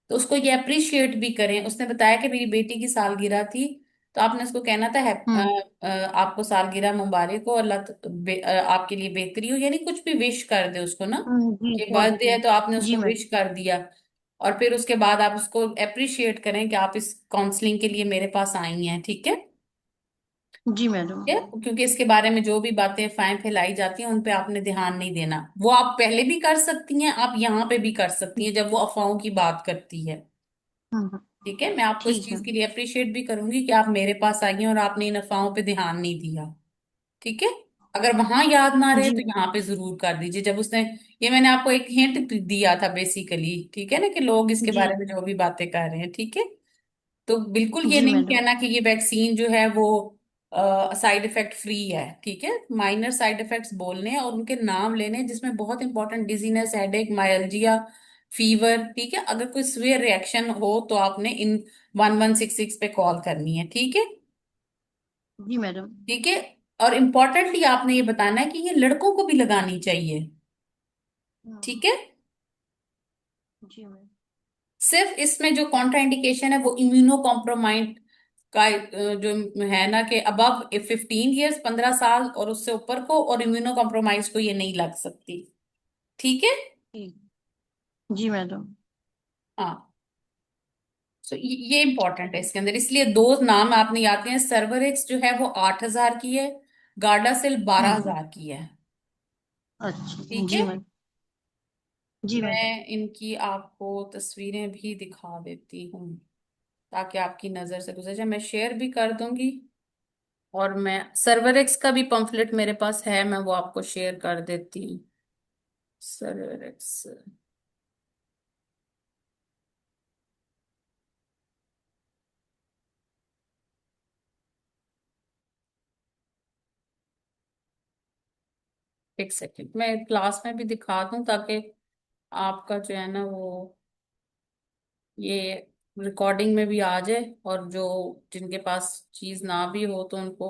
तो उसको ये अप्रिशिएट भी करें। उसने बताया कि मेरी बेटी की सालगिरह थी, तो आपने उसको कहना था हम्म। आपको सालगिरह मुबारक हो, अल्लाह आपके लिए बेहतरी हो, यानी कुछ भी विश कर दे उसको ना। जी ये बर्थडे है पॉजिटिव। तो आपने जी उसको मैडम। विश कर दिया, और फिर उसके बाद आप उसको अप्रिशिएट करें कि आप इस काउंसलिंग के लिए मेरे पास आई हैं, ठीक है। जी मैडम। ठीक है? क्योंकि इसके बारे में जो भी बातें अफवाहें फैलाई जाती हैं उन पे आपने ध्यान नहीं देना। वो आप पहले भी कर सकती हैं, आप यहाँ पे भी कर सकती हैं जब वो अफवाहों की बात करती है, हम्म। ठीक है। मैं आपको इस ठीक है। चीज के लिए अप्रिशिएट भी करूंगी कि आप मेरे पास आई हैं और आपने इन अफवाहों पे ध्यान नहीं दिया, ठीक है। अगर वहां याद ना रहे जी तो यहाँ पे जरूर कर दीजिए। जब उसने, ये मैंने आपको एक हिंट दिया था बेसिकली, ठीक है ना, कि लोग इसके जी। बारे में जो भी बातें कर रहे हैं, ठीक है। तो बिल्कुल ये जी नहीं मैडम। कहना कि ये वैक्सीन जो है वो साइड इफेक्ट फ्री है, ठीक है। माइनर साइड इफेक्ट्स बोलने हैं और उनके नाम लेने हैं, जिसमें बहुत इंपॉर्टेंट डिजीनेस, हेडेक, मायल्जिया, फीवर, ठीक है। अगर कोई सीवियर रिएक्शन हो तो आपने इन 1166 पे कॉल करनी है, ठीक है, जी मैडम। ठीक है। और इम्पोर्टेंटली आपने ये बताना है कि ये लड़कों को भी लगानी चाहिए, हम्म। ठीक है। जी मैडम। सिर्फ इसमें जो कॉन्ट्राइंडिकेशन है वो इम्यूनो कॉम्प्रोमाइज का जो है ना, कि अबव 15 years, 15 साल और उससे ऊपर को, और इम्यूनो कॉम्प्रोमाइज को ये नहीं लग सकती, ठीक है। ठीक। जी मैडम। हाँ, सो ये इंपॉर्टेंट है इसके अंदर, इसलिए दो नाम आपने याद किए। सर्वरेक्स जो है वो 8,000 की है, गार्डासिल बारह हम्म। हजार की है, अच्छा। ठीक जी है। मैडम। जी मैडम। मैं इनकी आपको तस्वीरें भी दिखा देती हूँ ताकि आपकी नजर से गुजर जाए, मैं शेयर भी कर दूंगी। और मैं सर्वरेक्स का भी पंफलेट मेरे पास है, मैं वो आपको शेयर कर देती हूँ। सर्वरेक्स, एक सेकेंड, मैं क्लास में भी दिखा दूं ताकि आपका जो है ना वो ये रिकॉर्डिंग में भी आ जाए, और जो जिनके पास चीज ना भी हो तो उनको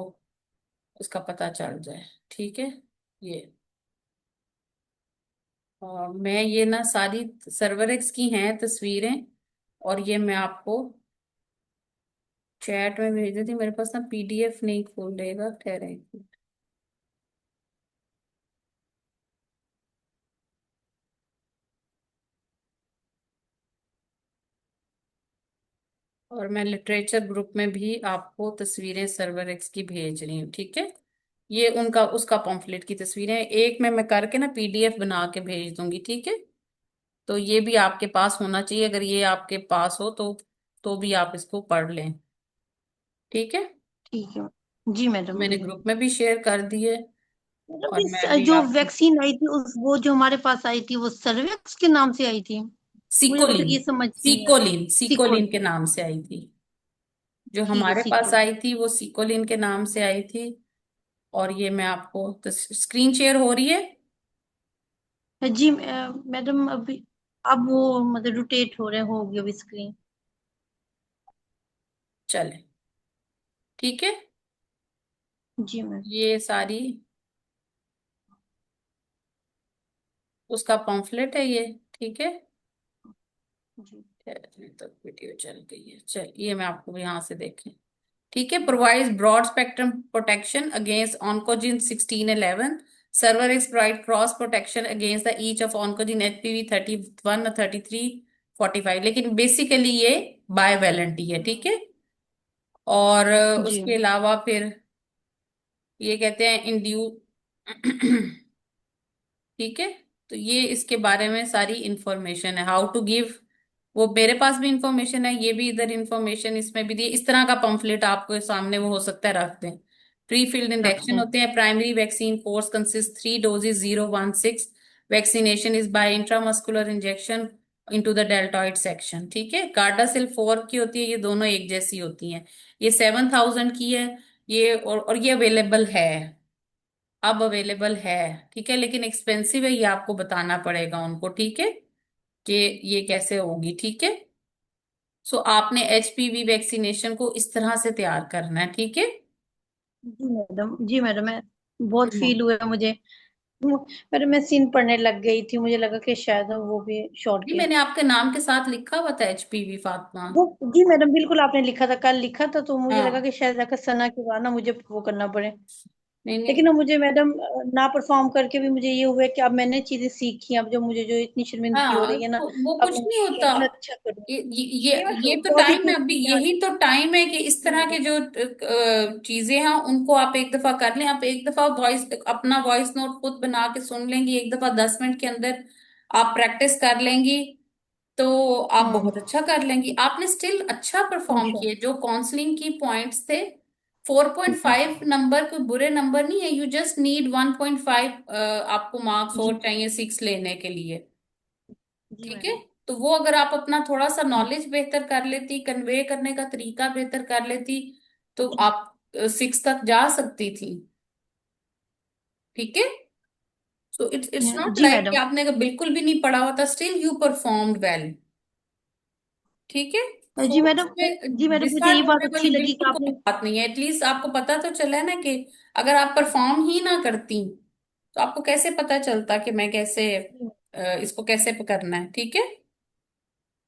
उसका पता चल जाए। ठीक है। ये मैं ये ना सारी सर्वरएक्स की हैं तस्वीरें, और ये मैं आपको चैट में भेज दी थी। मेरे पास ना पीडीएफ नहीं खोलेगा, ठहरे एक मिनट। और मैं लिटरेचर ग्रुप में भी आपको तस्वीरें सर्वरएक्स की भेज रही हूँ। ठीक है। ये उनका उसका पॉम्फलेट की तस्वीरें हैं। एक में मैं करके ना पीडीएफ बना के भेज दूंगी। ठीक है। तो ये भी आपके पास होना चाहिए, अगर ये आपके पास हो तो भी आप इसको पढ़ लें। ठीक है। ठीक है। जी मैडम। मैंने ग्रुप में भी शेयर कर दिए, मैडम और इस मैं भी जो आपको वैक्सीन आई थी उस वो जो हमारे पास आई थी वो सर्वेक्स के नाम से आई थी। मुझे अभी तक सिकोलिन ये समझ नहीं आया। सिकोलिन सिकोलिन सिकोल। के नाम से आई थी। जो ठीक है हमारे पास सिकोल। आई थी वो सिकोलिन के नाम से आई थी। और ये मैं आपको तो स्क्रीन शेयर हो रही है। जी मैडम अभी अब वो मतलब रोटेट हो रहे होगी अभी स्क्रीन। चले। ठीक है। जी मैम। ये सारी उसका पॉम्फलेट है ये। ठीक है। जी। अभी तक वीडियो चल गई है, चल ये मैं आपको यहाँ से देखें। ठीक है। Provides broad spectrum protection against oncogene 1611। Cervarix provide cross protection against the each of oncogene HPV 31 और 33 45, लेकिन बेसिकली ये बायवैलेंट ही है। ठीक है। और जी। उसके अलावा फिर ये कहते हैं इंड्यू ठीक है। तो ये इसके बारे में सारी इंफॉर्मेशन है, हाउ टू गिव। वो मेरे पास भी इंफॉर्मेशन है, ये भी इधर इंफॉर्मेशन इसमें भी दी। इस तरह का पंफलेट आपको सामने वो हो सकता है रख दें। प्री फील्ड रखते इंजेक्शन हैं। होते हैं। Primary vaccine course consist 3 doses 016। Vaccination is by intramuscular injection into the deltoid section. ठीक है। गार्डासिल 4 की होती है, ये दोनों एक जैसी होती हैं। ये 7000 की है। ये और ये अवेलेबल है, अब अवेलेबल है। ठीक है। लेकिन एक्सपेंसिव है, ये आपको बताना पड़ेगा उनको। ठीक है। कि ये कैसे होगी। ठीक है। सो आपने एचपीवी वैक्सीनेशन को इस तरह से तैयार करना है। ठीक है। जी मैडम। जी मैडम मैं बहुत हम्म। फील हुआ मुझे। मैडम मैं सीन पढ़ने लग गई थी, मुझे लगा कि शायद वो भी शॉर्ट नहीं, के। मैंने आपके नाम के साथ लिखा हुआ था एचपीवी फातिमा। वो जी मैडम बिल्कुल आपने लिखा था, कल लिखा था, तो मुझे लगा हाँ। कि शायद रखा सना के बाद ना मुझे वो करना पड़े। नहीं नहीं। लेकिन अब मुझे मैडम ना परफॉर्म करके भी मुझे ये हुआ है कि अब मैंने चीजें सीखी, अब जो मुझे जो इतनी शर्मिंदगी हो हाँ, रही है ना, तो वो अब कुछ मैं नहीं होता। मैं अच्छा करूँ। ये नहीं मैं ये तो बहुत ही टाइम है खुश अभी, हूँ यही तो टाइम है कि इस जी तरह के मैडम। जो चीजें हैं उनको आप एक दफा कर लें। आप एक दफा वॉइस अपना वॉइस नोट खुद बना के सुन लेंगी, एक दफा 10 मिनट के अंदर आप प्रैक्टिस कर लेंगी, तो आप बहुत अच्छा कर लेंगी। आपने स्टिल अच्छा परफॉर्म इंशाल्लाह। किया। जो काउंसलिंग की पॉइंट्स थे, 4.5 नंबर कोई बुरे नंबर नहीं है। यू जस्ट नीड 1.5 आपको मार्क्स जी और चाहिए 6 लेने के लिए। जी ठीक है। मैडम। तो वो अगर आप अपना थोड़ा सा नॉलेज बेहतर कर लेती, कन्वे करने का तरीका बेहतर कर लेती, तो आप 6 तक जा सकती थी। ठीक है। सो इट्स नॉट जी लाइक कि मैडम। आपने अगर बिल्कुल भी नहीं पढ़ा हुआ था, स्टिल यू परफॉर्म्ड वेल। ठीक है। जी सो मैडम। जी इसमें मैडम मुझे ये डिसहार्ट बात होने अच्छी वाली लगी कि बिल्कुल कोई आपने। बात नहीं है। एटलीस्ट आपको पता तो चला है ना कि अगर आप परफॉर्म ही ना करती तो आपको कैसे पता चलता कि मैं कैसे इसको कैसे करना है। ठीक है।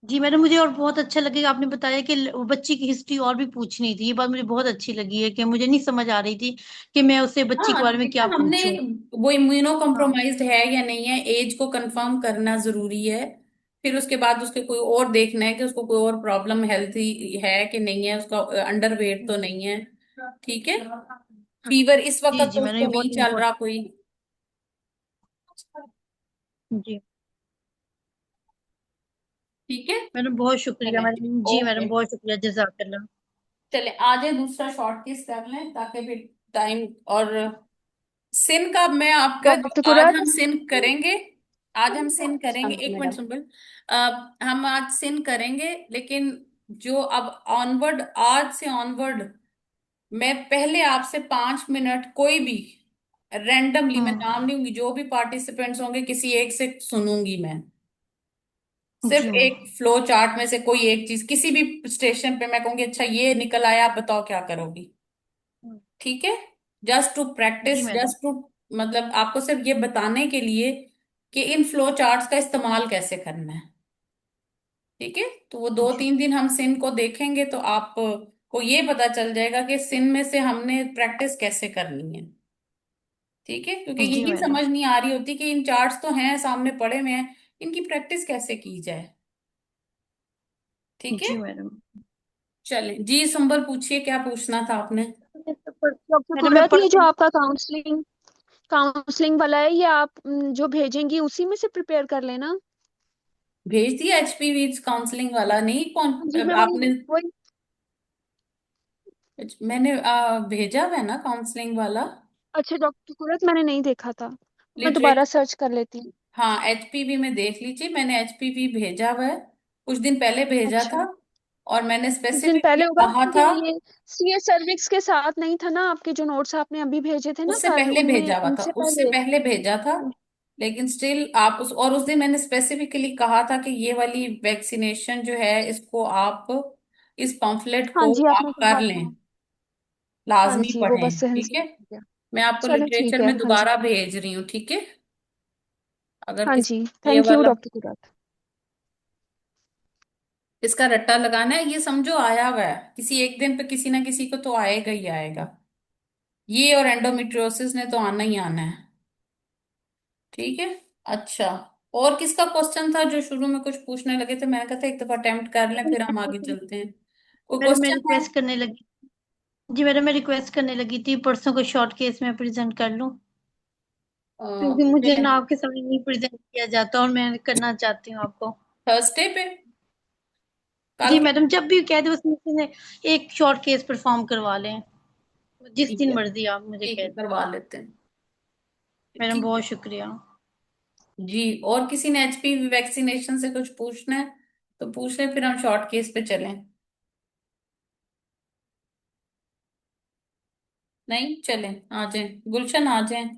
जी मैडम मुझे और बहुत अच्छा लगेगा आपने बताया कि वो बच्ची की हिस्ट्री और भी पूछनी थी, ये बात मुझे बहुत अच्छी लगी है कि मुझे नहीं समझ आ रही थी कि मैं उससे बच्ची के हाँ, बारे में देखिए क्या हमने पूछूं। वो इम्यूनो हाँ। कॉम्प्रोमाइज्ड है या नहीं है, एज को कंफर्म करना जरूरी है। फिर उसके बाद उसके कोई और देखना है कि उसको कोई और प्रॉब्लम हेल्थी है कि नहीं है, उसका अंडर वेट तो नहीं है। ठीक है। फीवर इस वक्त जी जी तो मैडम ये उसको नहीं बहुत चल रहा इम्पोर्टेंट। कोई। जी ठीक है। मैडम बहुत शुक्रिया चलें जी, मैडम। जी ओके। मैडम बहुत शुक्रिया, जज़ाकल्लाह। चले आज दूसरा शॉर्ट किस कर लें ताकि फिर टाइम और सिन का मैं आपका जो वक्त आज कुरान। हम सिन करेंगे, आज हम सिन करेंगे। हाँ एक मिनट मैडम। सुन। हम आज सिन करेंगे, लेकिन जो अब ऑनवर्ड, आज से ऑनवर्ड मैं पहले आपसे 5 मिनट कोई भी रैंडमली मैं हम्म। नाम नहीं लूंगी, जो भी पार्टिसिपेंट्स होंगे किसी एक से सुनूंगी मैं। जी सिर्फ एक मैडम। फ्लो चार्ट में से कोई एक चीज किसी भी स्टेशन पे मैं कहूंगी अच्छा ये निकल आया, आप बताओ क्या करोगी। हम्म। ठीक है। जस्ट टू जी प्रैक्टिस, मैडम। जस्ट टू मतलब आपको सिर्फ ये बताने के लिए कि इन फ्लो चार्ट्स का इस्तेमाल कैसे करना है। ठीक है। तो वो दो जी। तीन दिन हम सिन को देखेंगे तो आप को ये पता चल जाएगा कि सिन में से हमने प्रैक्टिस कैसे करनी है। ठीक है। क्योंकि जी यही मैडम। समझ नहीं आ रही होती कि इन चार्ट्स तो हैं सामने पड़े हुए हैं, इनकी प्रैक्टिस कैसे की जाए। ठीक है। जी मैडम। चलें जी, संबल पूछिए क्या पूछना था आपने। डॉक्टर मैडम मैं कुदरत, ये जो परसों आपका काउंसलिंग काउंसलिंग वाला है, ये आप जो भेजेंगी उसी में से प्रिपेयर कर लेना। भेज दिया एचपीवी काउंसलिंग वाला, नहीं कौन हाँ जी, मैं वही आपने। वही मैंने भेजा हुआ है ना काउंसलिंग वाला। अच्छा डॉक्टर कुदरत, मैंने नहीं देखा था, मैं लिटरेचर। दोबारा सर्च कर लेती हूँ। हाँ एचपीवी में देख लीजिए, मैंने एचपीवी भेजा हुआ है, कुछ दिन पहले भेजा अच्छा, था। और मैंने कुछ दिन स्पेसिफिकली पहले होगा, कहा क्योंकि था। ये सीए सर्विक्स के साथ नहीं था ना, आपके जो नोट्स आपने अभी भेजे थे ना उससे कल, पहले उनमें भेजा हुआ था, उनसे उससे पहले। पहले भेजा था। लेकिन स्टिल आप उस दिन मैंने स्पेसिफिकली कहा था कि ये वाली वैक्सीनेशन जो है इसको आप इस पम्फलेट हाँ को जी, आपने आप कर कहा था। लें, हाँ लाजमी जी, वो बस पढ़ें। सहन से ठीक है। निकल गया। मैं आपको चलो ठीक लिटरेचर है, में हाँ जी। दोबारा भेज रही हूँ। ठीक है। अगर हाँ किसी जी, ये थैंक यू वाला डॉक्टर कुदरत। इसका रट्टा लगाना है, ये समझो आया हुआ है, किसी एक दिन पे किसी ना किसी को तो आएगा ही आएगा। ये और एंडोमेट्रियोसिस ने तो आना ही आना है। ठीक है। अच्छा, और किसका क्वेश्चन था जो शुरू में कुछ पूछने लगे थे, मैंने कहा था एक दफा अटेम्प्ट कर लें फिर हम आगे चलते हैं। कोई मैडम मैं क्वेश्चन है। रिक्वेस्ट करने लगी। जी मैडम मैं रिक्वेस्ट करने लगी थी, परसों को शॉर्ट केस में प्रेजेंट कर लूं, क्योंकि मुझे ना आपके सामने नहीं प्रेजेंट किया जाता और मैं करना चाहती हूँ आपको। थर्सडे पे, कल जी के। मैडम, जब भी कह दे उसमें से एक शॉर्ट केस परफॉर्म करवा लें, जिस ठीक दिन है। मर्जी आप मुझे ठीक कह है, दें। करवा लेते हैं। मैडम ठीक बहुत है शुक्रिया। जी। और किसी ने एचपीवी वैक्सीनेशन से कुछ पूछना है तो पूछ लें, फिर हम शॉर्ट केस पे चलें। नहीं चलें, आ जाएं गुलशन आ जाएं।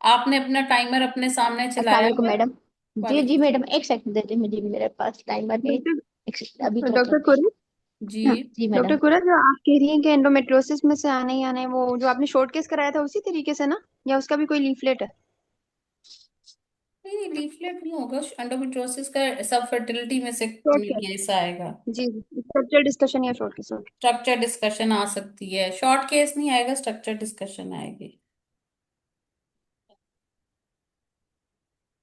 आपने अपना टाइमर अपने सामने अस्सलाम चलाया वालेकुम हुआ है। मैडम। जी जी वालेकुम। मैडम, एक सेकंड दे दे मुझे, भी मेरे पास टाइमर है। एक सेकंड, अभी तो डॉक्टर मतलब। कुरैश। जी। हाँ जी डॉक्टर मैडम। कुरैश, जो आप कह रही हैं कि एंडोमेट्रोसिस में से आना ही आना है, वो जो आपने शॉर्ट केस कराया था उसी तरीके से ना, या उसका भी कोई लीफलेट है? नहीं नहीं, लीफलेट नहीं होगा, एंडोमेट्रियोसिस का सब फर्टिलिटी में से शॉर्ट केस। ये ऐसा आएगा। जी जी, स्ट्रक्चर डिस्कशन या short case? Okay. Structure discussion आ सकती है, शॉर्ट केस नहीं आएगा, स्ट्रक्चर डिस्कशन आएगी।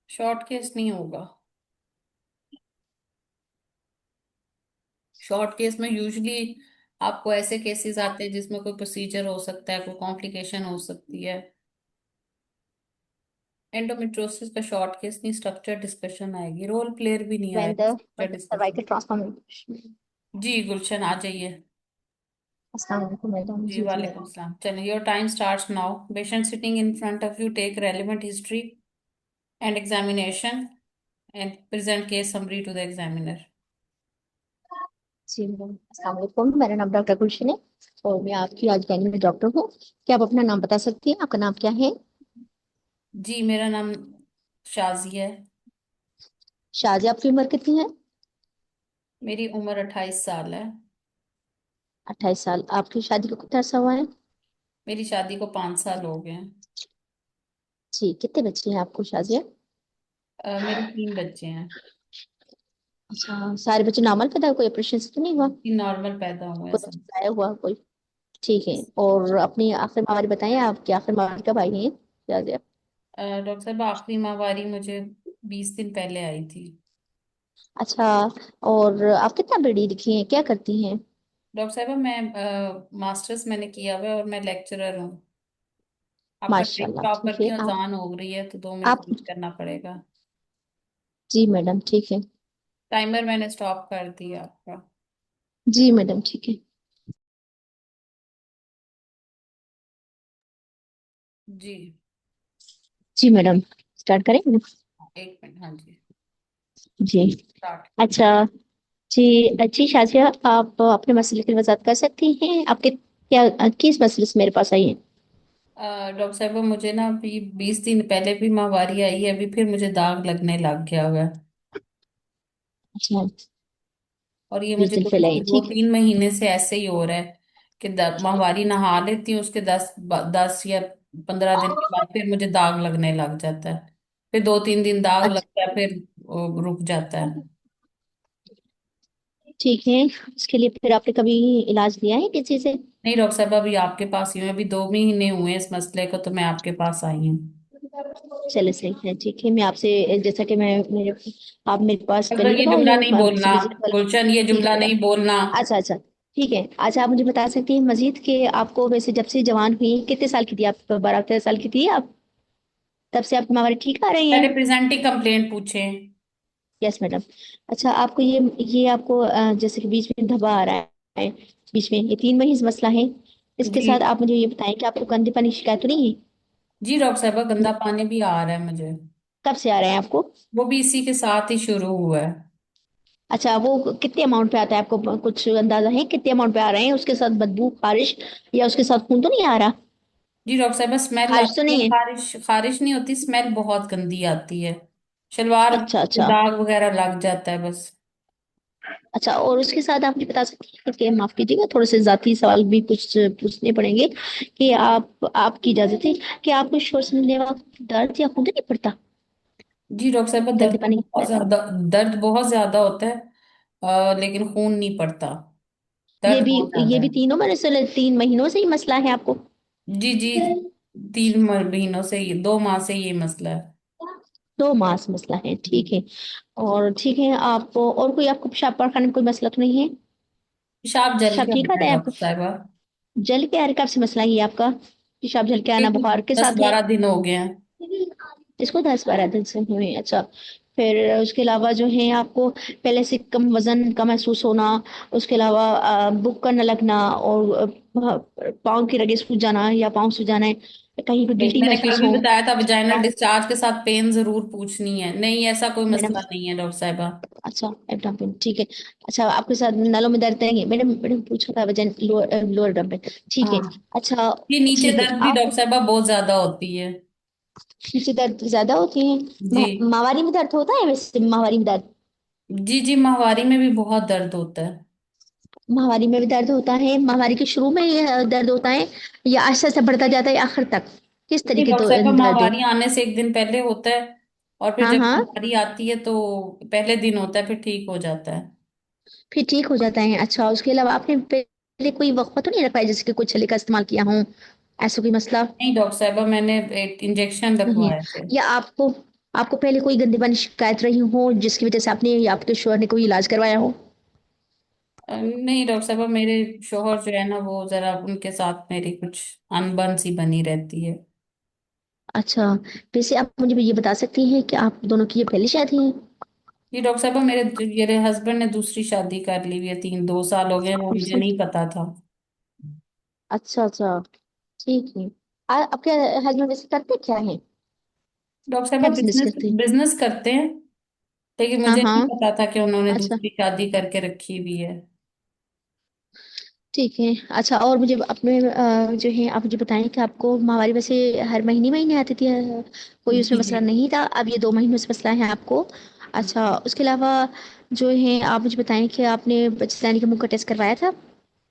शॉर्ट केस नहीं होगा। शॉर्ट केस में यूजुअली आपको ऐसे केसेस आते हैं जिसमें कोई प्रोसीजर हो सकता है, कोई कॉम्प्लिकेशन हो सकती है। एंडोमेट्रोसिस का शॉर्ट केस नहीं, स्ट्रक्चर डिस्कशन आएगी, रोल प्लेयर भी नहीं व्हेन आएगा, the structure cervical discussion. Transformation. जी गुलशन आ जाइए। अस्सलाम वालेकुम मैडम, जी जी जी वालेकुम मैडम। सलाम। चलिए your time starts now. Patient sitting in front of you take relevant history and examination and present case summary to the examiner. जी मैडम, अस्सलाम वालेकुम, मेरा नाम डॉक्टर गुलशन है और मैं आपकी आज गायनी में डॉक्टर हूँ। क्या आप अपना नाम बता सकती हैं? आपका नाम क्या है? जी मेरा नाम शाजिया है। शाजी, आपकी उम्र कितनी है? मेरी उम्र 28 साल है। 28 साल। आपकी शादी को कितना अर्सा हुआ है? मेरी शादी को 5 साल हो गए हैं। जी, कितने बच्चे हैं आपको शाजिया? मेरे 3 बच्चे हैं। अच्छा, सारे बच्चे नॉर्मल पैदा हुए, कोई ऑपरेशन से तो नहीं हुआ? 3 नॉर्मल पैदा हुए हैं कोई सब। बच्चा गायब हुआ कोई? ठीक है। और अपनी आखिरी माहवारी बताएं, आपकी आखिरी माहवारी कब आई है शाजिया? डॉक्टर साहब आखिरी माहवारी मुझे 20 दिन पहले आई थी। अच्छा, और आप कितना पढ़ी लिखी हैं, क्या करती हैं? डॉक्टर साहब मैं मास्टर्स मैंने किया हुआ है और मैं लेक्चरर हूँ। आपका ब्रेक माशाल्लाह, स्टॉप ठीक करके है। अजान हो रही है तो 2 मिनट आप वेट करना पड़ेगा। जी मैडम, ठीक है। टाइमर मैंने स्टॉप कर दिया आपका। जी मैडम, ठीक है। जी। जी मैडम, स्टार्ट करें? 1 मिनट, हाँ जी। जी। स्टार्ट। अच्छा। जी। अच्छी शाजिया, आप अपने मसले की वजाहत कर सकती हैं? आपके क्या किस मसले से मेरे पास आई हैं? डॉक्टर साहब मुझे ना अभी 20 दिन पहले भी माहवारी आई है, अभी फिर मुझे दाग लगने लग गया हुआ है। अच्छा, और ये बीस मुझे दिन दो पहले आई, दो ठीक है। तीन महीने से ऐसे ही हो रहा है कि माहवारी नहा लेती हूँ, उसके 10 या 15 दिन के बाद फिर मुझे दाग लगने लग जाता है। फिर 2-3 दिन दाग अच्छा, लगता है, फिर वो रुक जाता है। ठीक है। इसके लिए फिर आपने कभी इलाज लिया है किसी से? नहीं डॉक्टर साहब, अभी आपके पास ही हूँ, अभी 2 महीने हुए हैं इस मसले को, तो मैं आपके पास आई हूँ। चलो सही है, ठीक है। मैं आपसे, जैसा कि मैं मेरे आप मेरे पास अब पहली ये दफा आई जुमला हो, नहीं मैं आपसे बोलना, विजिट कर। गुलशन, ये ठीक जुमला है। नहीं बोलना। अच्छा अच्छा, ठीक है। अच्छा, आप मुझे बता सकती हैं मजीद कि आपको वैसे जब से जवान हुई, कितने साल की थी आप? 12-13 साल की थी आप? तब से आपकी माहवारी ठीक आ रही है? पहले प्रेजेंटिंग कंप्लेंट पूछें। Yes madam. अच्छा, आपको ये आपको जैसे कि बीच में धब्बा आ रहा है, बीच में, ये 3 महीने से मसला है। इसके जी। साथ आप मुझे ये बताएं कि आपको गंदे पानी की शिकायत तो नहीं है? जी डॉक्टर साहब, गंदा पानी भी आ रहा है मुझे। कब से आ रहे हैं आपको? वो भी इसी के साथ ही शुरू हुआ है। अच्छा, वो कितने अमाउंट पे आता है आपको? कुछ अंदाजा है कितने अमाउंट पे आ रहे हैं? उसके साथ बदबू, खारिश, या उसके साथ खून तो नहीं आ रहा? जी डॉक्टर साहब, स्मेल खारिश तो आती है, नहीं है? खारिश खारिश नहीं होती, स्मेल बहुत गंदी आती है। शलवार अच्छा पे अच्छा। दाग वगैरह लग जाता है बस। अच्छा, और उसके साथ आप मुझे बता सकती हैं कि, माफ कीजिएगा, थोड़े से जाती सवाल भी कुछ पूछने पड़ेंगे, कि आपकी इजाजत है कि आपको शोर सुनने वक्त दर्द या खून तो नहीं पड़ता? जी डॉक्टर साहब, गंदे पानी की? दर्द बहुत ज्यादा होता है, लेकिन खून नहीं पड़ता। ये दर्द भी बहुत ये ज्यादा भी है। 3 महीनों से ही मसला है आपको? जी जी, 3 महीनों से, ये 2 माह से ये मसला है। 2 मास मसला है, ठीक है। और ठीक है, आप और कोई आपको पेशाब पायखाने में कोई मसला तो नहीं है? पेशाब जल पेशाब के ठीक आता आता है है डॉक्टर आपको? साहबा। जल के आ रहा है? कब से मसला है ये आपका? पेशाब जल के ये आना तो बुखार के दस साथ है? बारह दिन हो गए हैं। इसको 10-12 दिन से हुए, अच्छा। फिर उसके अलावा जो है आपको पहले से कम वजन का महसूस होना, उसके अलावा बुक का न लगना, और पाँव की रगें सूज जाना या पाँव सूज जाना है, कहीं पे गिल्टी मैंने कल महसूस भी हो? बताया था, वजाइनल डिस्चार्ज के साथ पेन जरूर पूछनी है। नहीं, ऐसा कोई मैडम, मसला नहीं है डॉक्टर साहबा। अच्छा, एब्डोमेन, ठीक है। अच्छा, आपके साथ नलों में दर्द है? मैडम मैडम पूछा था वजन, लोअर लोअर एब्डोमेन, ठीक है। हाँ, अच्छा, ये नीचे ठीक है। दर्द भी आप डॉक्टर साहबा बहुत ज्यादा होती है। नीचे दर्द ज्यादा होती है? जी माहवारी में दर्द होता है वैसे? माहवारी में दर्द, जी जी, माहवारी में भी बहुत दर्द होता है। माहवारी में भी दर्द होता है? माहवारी के शुरू में ये दर्द होता है, या आहिस्ता आहिस्ता बढ़ता जाता है आखिर तक? किस जी तरीके डॉक्टर तो साहबा, दर्द है? माहवारी आने से एक दिन पहले होता है, और फिर हाँ जब हाँ, माहवारी आती है तो पहले दिन होता है, फिर ठीक हो जाता है। फिर ठीक हो जाता है। अच्छा, उसके अलावा आपने पहले कोई वक्फा तो नहीं रखवाया, जैसे कि कोई छले का इस्तेमाल किया हो, ऐसा कोई मसला? नहीं डॉक्टर साहबा, मैंने एक इंजेक्शन नहीं है? लगवाए थे। या आपको आपको पहले कोई गंदे पानी की शिकायत रही हो, जिसकी वजह से आपने या आपके शोहर ने कोई इलाज करवाया हो? नहीं डॉक्टर साहबा, मेरे शोहर जो है ना, वो जरा उनके साथ मेरी कुछ अनबन सी बनी रहती है। अच्छा, वैसे आप मुझे ये बता सकती हैं कि आप दोनों की ये पहली शादी है? जी डॉक्टर साहब, मेरे हस्बैंड ने दूसरी शादी कर ली हुई है, 2 साल हो गए, वो मुझे अच्छा नहीं पता था। अच्छा अच्छा, ठीक है। आपके हस्बैंड वैसे करते क्या है? डॉक्टर साहब क्या बिजनेस बिजनेस करते हैं? बिजनेस करते हैं, लेकिन हाँ मुझे नहीं हाँ। पता था कि उन्होंने अच्छा, दूसरी शादी करके रखी हुई है। ठीक है। अच्छा, और मुझे अपने जो है आप मुझे बताएं कि आपको माहवारी वैसे हर महीने महीने आती थी? कोई उसमें जी जी। मसला नहीं था, अब ये 2 महीनों से मसला है आपको? अच्छा, उसके अलावा जो है आप मुझे बताएं कि आपने बच्चेदानी का मुंह का टेस्ट करवाया था?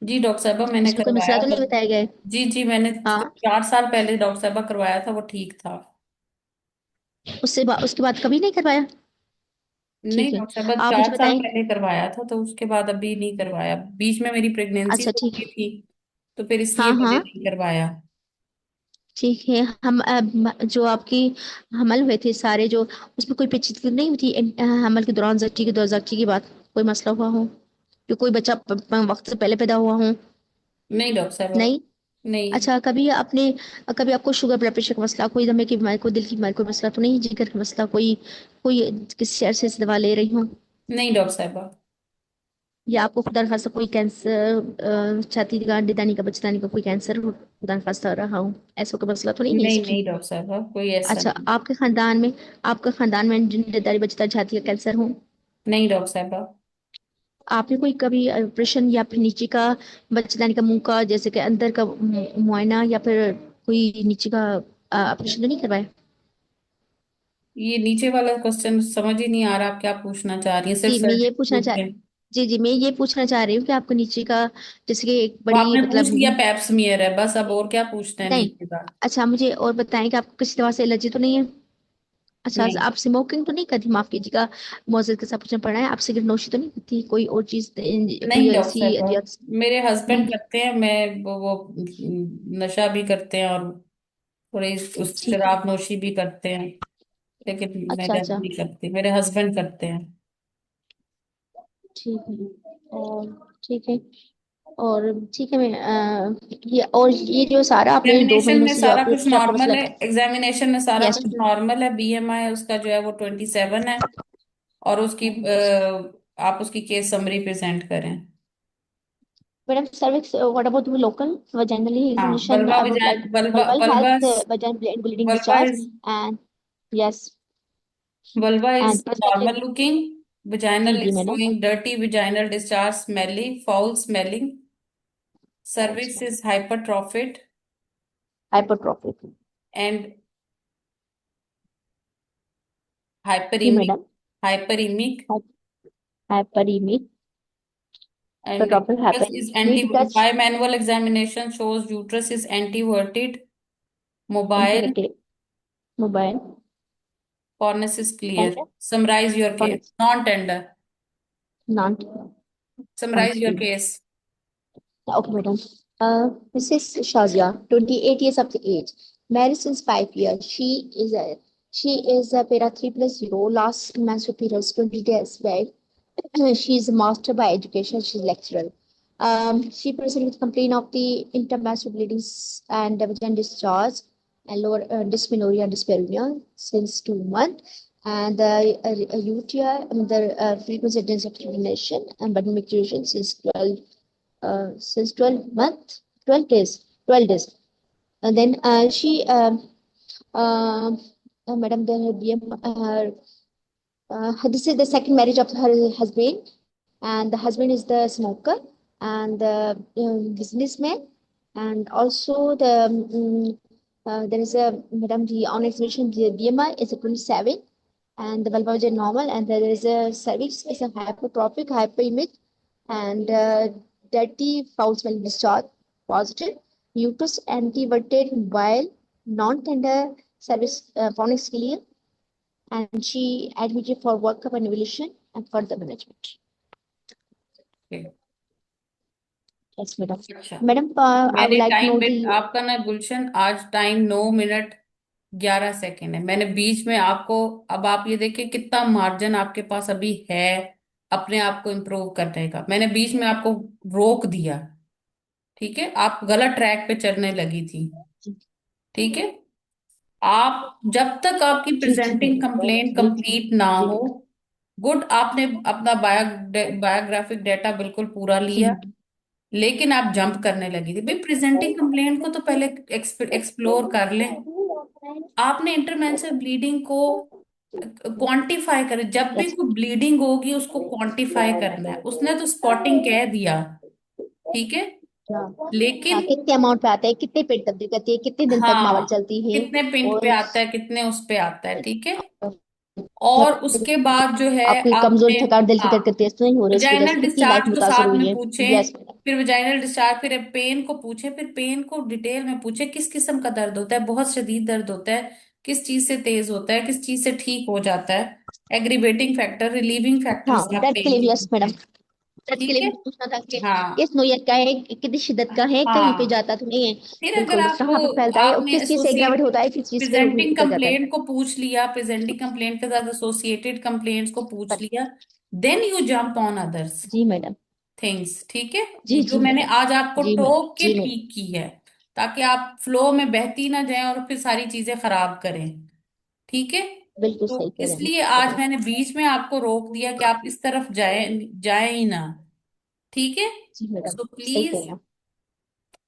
जी डॉक्टर साहब, मैंने उसमें कोई मसला करवाया तो था। नहीं बताया गया है? जी जी, मैंने हाँ, 4 साल पहले डॉक्टर साहब करवाया था, वो ठीक था। उसके बाद कभी नहीं करवाया? नहीं ठीक है। डॉक्टर साहब, आप मुझे 4 साल बताएं। पहले करवाया था, तो उसके बाद अभी नहीं करवाया। बीच में मेरी प्रेगनेंसी अच्छा, हो ठीक गई है। थी, तो फिर इसलिए हाँ मैंने हाँ, नहीं करवाया। ठीक है। हम जो आपकी हमल हुए थे सारे, जो उसमें कोई पेचीदगी नहीं हुई थी हमल के दौरान, जच्ची के दौरान, जच्ची की बात कोई मसला हुआ हो, कि कोई बच्चा वक्त से पहले पैदा हुआ हो? नहीं डॉक्टर साहब। नहीं? नहीं अच्छा, कभी आपको शुगर ब्लड प्रेशर का मसला, कोई दमे की बीमारी, कोई दिल की बीमारी, कोई मसला तो नहीं? जिगर का मसला, कोई किसी अर्से से दवा ले रही हो? नहीं डॉक्टर साहब। या आपको खुदा न खास्ता कोई कैंसर, छाती का, अंडेदानी का, बच्चेदानी का कोई कैंसर खुदा न खास्ता रहा हो, ऐसा कोई मसला तो नहीं है नहीं हिस्ट्री? नहीं डॉक्टर साहब, कोई ऐसा अच्छा, नहीं। आपके खानदान में जिनदारी बच्चा छाती का कैंसर हो? नहीं डॉक्टर साहब। आपने कोई कभी ऑपरेशन या फिर नीचे का बच्चेदानी का, मुंह का, जैसे कि अंदर का मुआयना, या फिर कोई नीचे का ऑपरेशन तो नहीं करवाया? ये नीचे वाला क्वेश्चन समझ ही नहीं आ रहा, आप क्या पूछना चाह रही हैं, सिर्फ जी मैं ये पूछना सर्टिफिकेट चाह के। जी जी मैं ये पूछना चाह रही हूँ कि आपको नीचे का, जैसे कि एक वो बड़ी आपने पूछ मतलब लिया, पैप्स स्मीयर है बस, अब और क्या पूछते हैं नहीं। नीचे का। अच्छा मुझे और बताएं कि आपको किसी दवा से एलर्जी तो नहीं है? अच्छा नहीं, आप स्मोकिंग तो नहीं करती, माफ कीजिएगा, मोजेद के साथ पूछना पड़ रहा है। आप सिगरेट नोशी तो नहीं करती, कोई और चीज कोई नहीं डॉक्टर ऐसी साहब, मेरे नहीं हस्बैंड है? करते हैं, मैं वो नशा भी करते हैं और थोड़ी उस ठीक है। शराब नोशी भी करते हैं, लेकिन अच्छा मैं अच्छा। नहीं करती, मेरे हस्बैंड करते हैं। ठीक है। और ठीक है। और ठीक है मैं ये और ये जो सारा आपने 2 महीनों एग्जामिनेशन में से जो सारा आपको कुछ चेकअप्स नॉर्मल है, लगा। एग्जामिनेशन में सारा यस। कुछ नॉर्मल है, बीएमआई उसका जो है वो 27 है, और उसकी आप उसकी केस समरी प्रेजेंट करें। Madam cervix what about local vaginally हाँ, examination vulva I would like vulva vulval vulva health vaginal bleeding vulva discharge is and yes vulva is and normal prospective। Looking, जी vaginal जी is madam. showing dirty vaginal discharge, smelly, foul smelling, cervix अच्छा is hypertrophied hypertrophic। and जी hyperemic, madam. hyperemic, hyperemic and hypertrophic uterus happen is need touch bimanual examination shows uterus is anteverted, mobile, integrated mobile cornice is clear. and Summarize your case. chronic Non-tender. non Summarize your non case. okay madam. Mrs. Shazia, 28 years of the age, married since 5 years. She is a para 3+0, last menstrual periods 20 days back. She's a master by education. She's lecturer. She presented with complaint of the intermenstrual bleeding and vaginal discharge and lower dysmenorrhea and dyspareunia since 2 months. And the UTI, the frequency of urination and body maturation since 12 months, 12 days, 12 days. And then uh, Madam, the this is the second marriage of her husband, and the husband is the smoker and the businessman, and also there is a madam the on exhibition the BMI is a 27, and the vulva is normal, and there is a cervix is a hypertrophic, hyperemic, and dirty foul smell discharge positive, uterus anteverted while non-tender cervix phonics clear, and she admitted for workup and evaluation and further management. Okay. Yes, madam. अच्छा, Madam, I would मैंने like to time know में the आपका ना गुलशन, आज time 9 minute 11 second है, मैंने बीच में आपको, अब आप ये देखिए कितना मार्जिन आपके पास अभी है अपने आप को इम्प्रूव करने का, मैंने बीच में आपको रोक दिया। ठीक है, आप गलत ट्रैक पे चलने लगी थी। ठीक है, आप जब तक आपकी जी जी प्रेजेंटिंग madam. कंप्लेंट जी कंप्लीट ना जी हो, गुड, आपने अपना बायोग्राफिक डेटा बिल्कुल पूरा जी लिया, लेकिन आप जंप करने लगी थी भाई, प्रेजेंटिंग कंप्लेंट को तो पहले एक्सप्लोर कर लें। आपने इंटरमेंस्ट्रुअल ब्लीडिंग को क्वांटिफाई करें, जब भी yes कोई ब्लीडिंग होगी उसको क्वांटिफाई करना है, उसने तो स्पॉटिंग कह दिया। ठीक है, हाँ हाँ लेकिन कितने अमाउंट पे आता है, कितने पेट तब्दील करती है, कितने दिन तक मावल हाँ, चलती है, कितने पिंड पे और आता है, कितने उस पे आता है। ठीक है, और उसके बाद जो है आपकी कमजोरी आपने, थकान दिल की हाँ, धड़कन तेज तो नहीं हो रही उसकी वजह वजाइनल से, कितनी लाइफ डिस्चार्ज को मुतासर साथ हुई में है? पूछें, यस मैडम। फिर वजाइनल डिस्चार्ज, फिर पेन को पूछें, फिर पेन को डिटेल में पूछें, किस किस्म का दर्द होता है, बहुत शदीद दर्द होता है, किस चीज से तेज होता है, किस चीज से ठीक हो जाता है, एग्रीवेटिंग फैक्टर, रिलीविंग हाँ फैक्टर्स आप दर्द के पेन लिए के भी यस मैडम। पूछें। दर्द के ठीक लिए है, भी पूछना था कि हाँ, किस नोयत का है, कितनी शिद्दत का है, कहीं पे हाँ, जाता तो नहीं है, फिर अगर बिल्कुल आप, कहाँ पे फैलता है और आपने किस चीज से एग्रावेट एसोसिएट होता है, किस चीज से प्रेजेंटिंग निकल जाता है। कंप्लेंट को पूछ लिया, प्रेजेंटिंग कंप्लेंट के साथ एसोसिएटेड कंप्लेंट्स को पूछ लिया, then you jump on others जी मैडम। थिंग्स। ठीक है, जी जो जी मैंने मैडम। आज आपको जी मैडम। टोक के जी मैडम। ठीक की है, ताकि आप फ्लो में बहती ना जाएं और फिर सारी चीजें खराब करें। ठीक है, बिल्कुल तो सही कह रहे हैं इसलिए आज मैडम। मैंने बीच में आपको रोक दिया कि आप इस तरफ जाए जाए ही ना। ठीक है, जी मैडम सो सही कह प्लीज रहे हैं।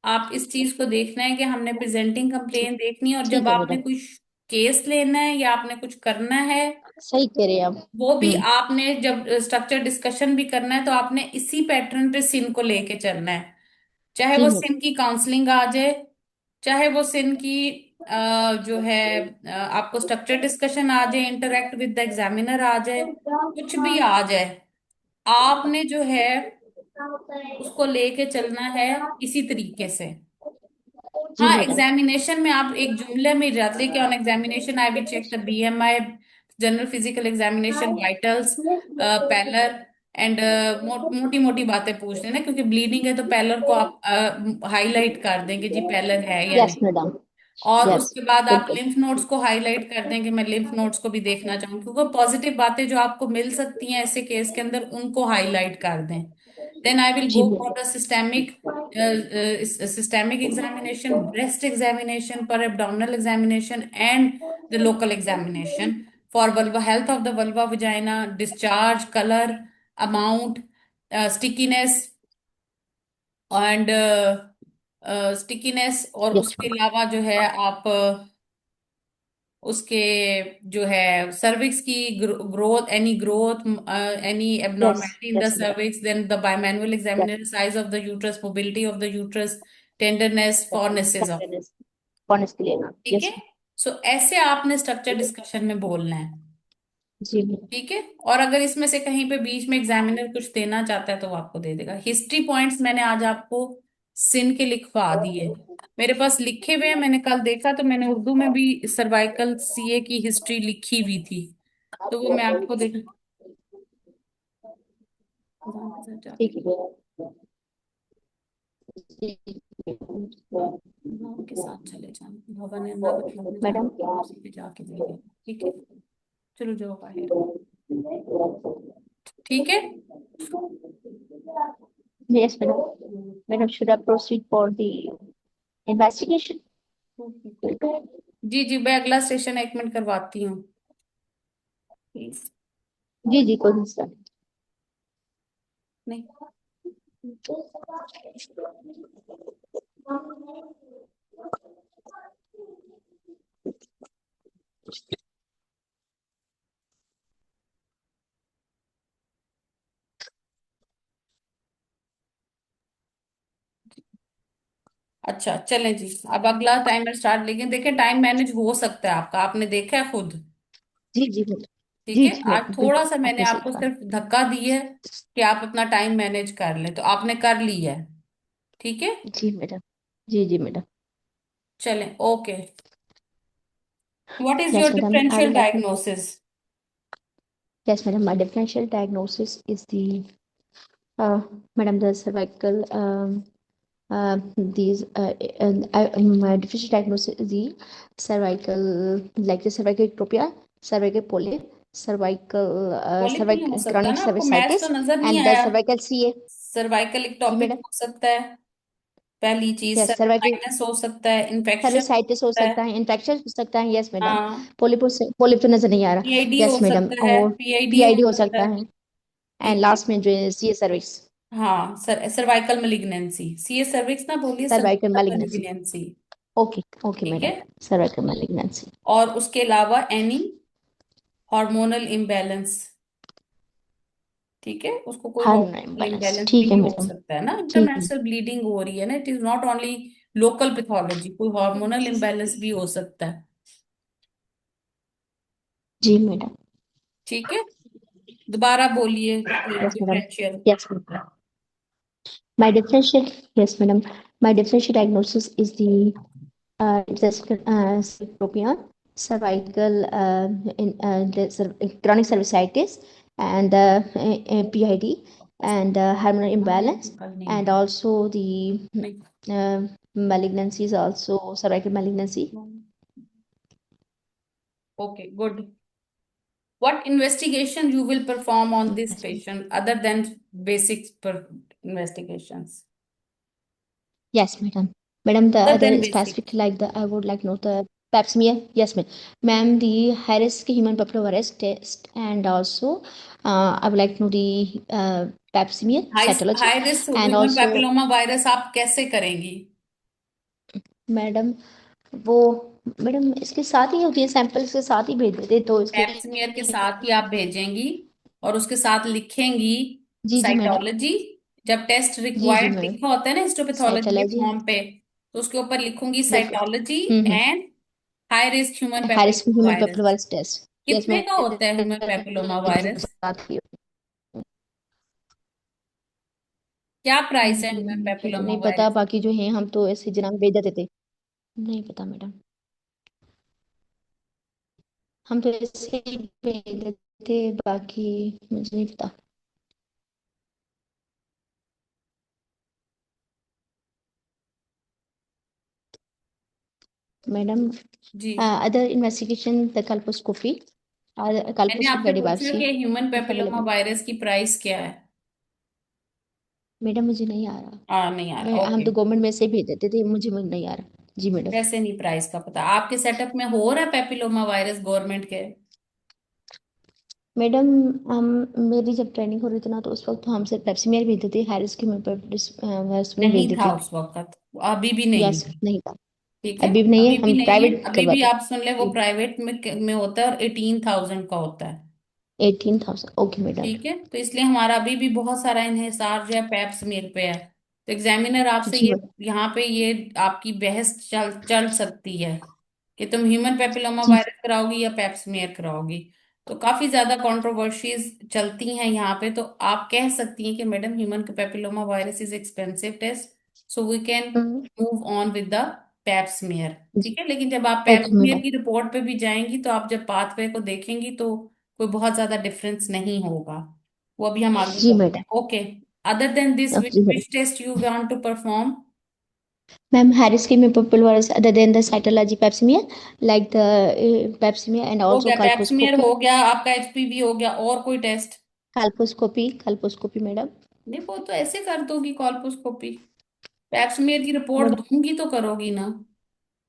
आप इस चीज को देखना है कि हमने प्रेजेंटिंग ठीक। कंप्लेन देखनी है, और जब ठीक है आपने मैडम। कुछ केस लेना है या आपने कुछ करना है, सही कह रहे हैं आप। वो भी हम्म। आपने जब स्ट्रक्चर डिस्कशन भी करना है, तो आपने इसी पैटर्न पे सिन को लेके चलना है, चाहे जी वो मैडम। सिन की काउंसलिंग आ जाए, चाहे वो सिन की जो है आपको स्ट्रक्चर डिस्कशन आ जाए, इंटरेक्ट विद द एग्जामिनर आ जाए, कुछ भी आ जाए, आपने जो है उसको लेके चलना है इसी तरीके से। जी हाँ, मैडम। एग्जामिनेशन में आप एक जुमले में जाते कि on examination I will check the BMI, general physical examination, vitals, pallor and मोटी मोटी बातें पूछ लेना, क्योंकि ब्लीडिंग है तो पैलर को आप हाईलाइट कर देंगे जी पैलर है या यस नहीं। मैडम। और यस, उसके बाद आप बिल्कुल। लिम्फ नोड्स को हाईलाइट कर देंगे, मैं लिम्फ नोड्स को भी देखना चाहूंगी, क्योंकि पॉजिटिव बातें जो आपको मिल सकती हैं ऐसे केस के अंदर उनको हाईलाइट कर दें। देन आई विल जी go for madam. The systemic examination, breast examination, पर abdominal examination and the local examination for vulva, health of the vulva vagina, discharge, colour, amount, stickiness and stickiness. और yes उसके madam. अलावा जो है आप उसके जो है सर्विक्स की growth, any growth, any yes. Abnormality in the yes madam. Cervix, then the bimanual yes. Examiner, size of the uterus, mobility of the uterus, tenderness, fornices of. Tenderness, fornix के लिए ना। ठीक है। यस। सो ऐसे आपने structure discussion में बोलना है। जी मैडम। ठीक है। और अगर इसमें से कहीं पे बीच में एग्जामिनर कुछ देना चाहता है तो वो आपको दे देगा। हिस्ट्री पॉइंट्स मैंने आज आपको सिन के लिखवा दिए, मेरे पास लिखे हुए हैं, मैंने कल देखा तो मैंने उर्दू में भी सर्वाइकल सीए की हिस्ट्री लिखी हुई थी, तो वो मैं आपको देख गाँव के साथ जाके, ठीक है। जी गाँव के साथ चले जाना, भवन इंदा मतलब में मैडम। जाना, उसी पे जाके देंगे। ठीक है, चलो जाओ बाहर। ठीक है। Yes madam. Madam, should I proceed for the investigation? जी जी, मैं अगला सेशन 1 मिनट करवाती हूँ प्लीज। जी जी, कोई मसला नहीं, अच्छा चलें जी, अब अगला टाइमर स्टार्ट, लेकिन देखें टाइम मैनेज हो सकता है आपका, आपने देखा है खुद। नहीं। जी जी मैडम। ठीक जी है, जी आज मैडम, थोड़ा बिल्कुल सा मैंने आपने सही आपको कहा। सिर्फ धक्का दी है कि आप अपना टाइम मैनेज कर लें, तो आपने कर ली है। ठीक है, जी मैडम। जी जी मैडम। चलें, okay. What is yes your madam, I differential would like. Diagnosis? Yes madam, my differential diagnosis is the madam, the cervical these my differential diagnosis is the cervical, like the cervical ectopia, cervical polyp, cervical polyp नहीं हो cervical सकता chronic ना, आपको match तो cervicitis, नजर नहीं and the आया। cervical CA। Cervical जी ectopic madam. हो सकता है, पहली चीज यस, cervical सर्वाइटिस हो सकता है, इन्फेक्शन हो cervicitis हो सकता है। सकता है, इन्फेक्शन हो सकता है। Yes madam. हाँ, पोलिप तो नजर नहीं आ रहा। पीआईडी हो यस मैडम। सकता है, और पीआईडी हो पीआईडी हो सकता सकता है। है। एंड ठीक है। लास्ट में जो है CA सर्विक्स। हाँ, सर्वाइकल मेलिग्नेंसी, सीए सर्विक्स ना बोलिए, cervical cervical malignancy. Malignancy. Okay okay ठीक मैडम। है। Cervical malignancy. और उसके अलावा एनी हार्मोनल इम्बैलेंस। ठीक है, उसको कोई हार्मोन हार्मोनल बैलेंस, इम्बैलेंस ठीक है भी हो मैडम। सकता है ना, ठीक है। इंटरनेशनल ब्लीडिंग हो रही है ना, it is not only local pathology, कोई हार्मोनल इम्बैलेंस भी हो सकता है। जी मैडम। ठीक है, दोबारा बोलिए yes madam. Differential. Yes madam. My differential, yes madam, my differential diagnosis is the cyclopean, cervical chronic cervicitis, and PID, and hormonal imbalance, कल नहीं and है, also the नहीं। malignancies, also cervical malignancy. Okay, good. What investigation you will perform on this Yes, madam. patient other than basic investigations? Yes, madam. Madam, the Other than other basic. specific like the I would like to know the pap smear. Yes, ma'am. Ma'am, the high risk human papillomavirus test, and also I would like to know the pap smear high cytology, high risk and human also papilloma virus आप कैसे करेंगी? Madam वो madam इसके साथ ही होती है, samples के साथ ही भेज देते तो इसके पैप स्मीयर के साथ ही आप भेजेंगी और उसके साथ लिखेंगी जी जी मैडम। साइटोलॉजी। जब टेस्ट जी जी रिक्वायर्ड मैडम। लिखा होता है ना हिस्टोपैथोलॉजी के साइटोलॉजी। फॉर्म पे, तो उसके ऊपर लिखूंगी बिल्कुल। Cytology hmm. And high risk human high risk papilloma human virus. Papillomavirus test. Yes कितने का होता है ह्यूमन पेपिलोमा मैडम, वायरस? साथ ही। क्या प्राइस है ह्यूमन मुझे तो पेपिलोमा नहीं पता, वायरस? बाकी जो है हम तो ऐसे जनाब भेज देते थे। नहीं पता मैडम, हम तो ऐसे ही भेज देते थे, बाकी मुझे नहीं पता। मैडम, जी, अदर इन्वेस्टिगेशन द कल्पोस्कोपी, मैंने कल्पोस्कोपी आपसे पूछा बायोप्सी कि human if papilloma available. Virus की प्राइस क्या है। मैडम मुझे नहीं आ रहा। नहीं आ रहा, हम ओके। तो गवर्नमेंट में से ही भेज देते थे, मुझे नहीं आ रहा। जी मैडम। वैसे नहीं प्राइस का पता आपके सेटअप में हो रहा है पेपिलोमा वायरस गवर्नमेंट के? मैडम, हम मेरी जब ट्रेनिंग हो रही थी ना, तो उस वक्त तो हम सिर्फ पेप्सी में भेजते थे, हाई रिस्क में नहीं भेजते था थे। उस वक्त, अभी भी नहीं यस, है। नहीं था। ठीक है, अभी भी नहीं है, अभी भी हम नहीं है, प्राइवेट अभी भी करवाते आप सुन ले, वो थे। प्राइवेट में होता है और 18,000 का होता है। 18,000, ओके मैडम। ठीक है, तो इसलिए हमारा अभी भी बहुत सारा इन्हिसार जो है पैप समीर पे है। तो एग्जामिनर आपसे जी ये मैडम। यहाँ पे ये आपकी बहस चल चल सकती है कि तुम ह्यूमन पेपिलोमा जी वायरस कराओगी या पैप स्मीयर कराओगी। तो काफी ज्यादा कंट्रोवर्सीज चलती हैं यहाँ पे, तो आप कह सकती हैं कि madam human papilloma virus is expensive test, so we can move on with the Pap smear. ठीक है, लेकिन जब आप पैप ओके स्मीयर मैडम। की रिपोर्ट पे भी जाएंगी तो आप जब पाथवे को देखेंगी तो कोई बहुत ज्यादा डिफरेंस नहीं होगा। वो अभी हम आगे जी करते मैडम। हैं, ओके। अदर देन दिस जी madam. Which test you want to perform? Ma'am, high risk में people was other than the cytology pap smear, like the pap smear and हो also गया पैप स्मीयर, colposcopy। हो गया आपका HPV, हो गया, और कोई टेस्ट? colposcopy madam. नहीं, वो तो ऐसे कर दोगी कॉल्पोस्कोपी, पैप स्मीयर की रिपोर्ट मैडम, दूंगी तो करोगी ना।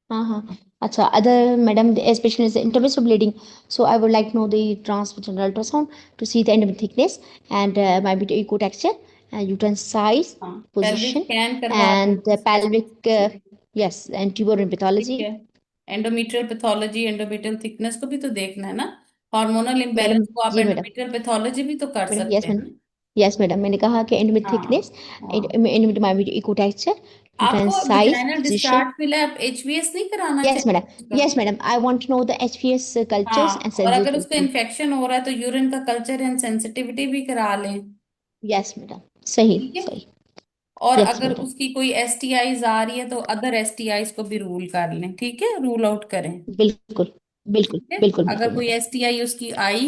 हाँ हाँ। अच्छा, other madam, especially is intermittent bleeding, so I would like to know the transvaginal ultrasound to see the endometrial thickness and might be the echo texture and uterine size, हाँ, pelvic position, scan करवा and the low pelvic, specifically। yes, and tubular ठीक pathology। है, endometrial pathology, endometrial thickness को भी तो देखना है ना, हार्मोनल मैडम, इम्बैलेंस को आप जी मैडम। एंडोमेट्रियल पैथोलॉजी भी तो कर मैडम, सकते यस हैं मैडम। ना। यस मैडम, मैंने कहा कि एंडोमेट्रियल हाँ थिकनेस, हाँ, endometrial might echo texture, uterine आपको size, विजाइनल position। डिस्चार्ज मिला है, आप एचवीएस नहीं कराना यस चाहिए मैडम। उसका? Yes madam, I want to know the HPS cultures हाँ, and और अगर उसको sensitivity। इन्फेक्शन हो रहा है तो यूरिन का कल्चर एंड सेंसिटिविटी भी करा लें। Yes madam. सही ठीक है, सही। और यस अगर मैडम। उसकी कोई एसटीआईज आ रही है तो अदर एसटीआईज को भी रूल कर लें, ठीक है, रूल आउट करें। बिल्कुल बिल्कुल ठीक है, बिल्कुल अगर बिल्कुल कोई मैडम। एसटीआई उसकी आई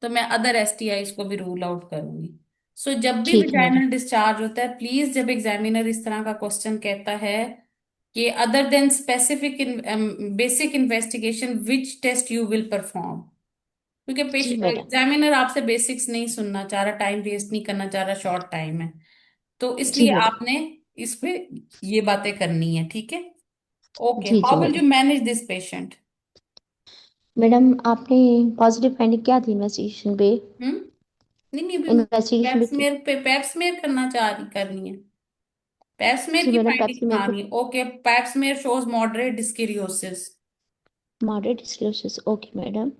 तो मैं अदर एसटीआईज को भी रूल आउट करूंगी। सो जब भी ठीक है मैडम। विजाइनल डिस्चार्ज होता है, प्लीज जब एग्जामिनर इस तरह का क्वेश्चन कहता है कि other than specific basic investigation which test you will perform, क्योंकि जी मैडम। एग्जामिनर आपसे बेसिक्स नहीं सुनना चाह रहा, टाइम वेस्ट नहीं करना चाह रहा, शॉर्ट टाइम है, तो जी इसलिए मैडम। आपने इस पे ये बातें करनी है। ठीक है, ओके, जी जी how will you madam. Manage this patient? Madam, आपने पॉजिटिव फाइंडिंग क्या थी इन्वेस्टिगेशन पे? हम्म, नहीं नहीं, अभी इन्वेस्टिगेशन पे पैप स्मेयर करना चाह रही करनी है, पैप स्मेयर जी की मैडम, फाइंडिंग पेप्सी मेरे को। दिखानी है। Okay, pap smear shows moderate dyskaryosis. Moderate sclerosis, okay madam.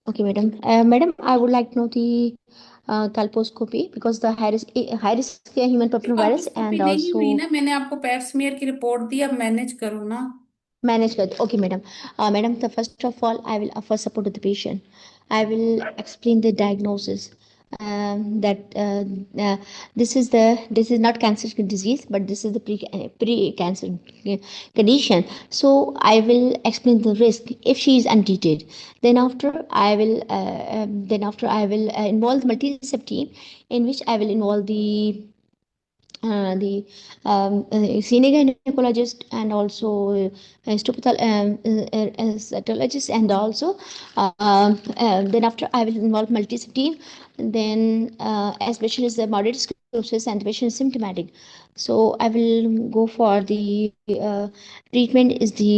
Okay, madam. Madam, I would like to know the colposcopy because the high risk human papillomavirus colposcopy and नहीं हुई also ना, मैंने आपको pipe smear की report दी, अब manage करो ना। manage with. Okay, madam. Madam, the first of all, I will offer support to the patient. I will explain the diagnosis. That this is not cancer disease, but this is the pre cancer condition. So I will explain the risk if she is untreated. Then after I will involve the multi-recept team, in which I will involve the senior gynecologist and also cytologist, and also then after I will involve multi team. Then especially as the moderate sclerosis and the patient is symptomatic, so I will go for the treatment is the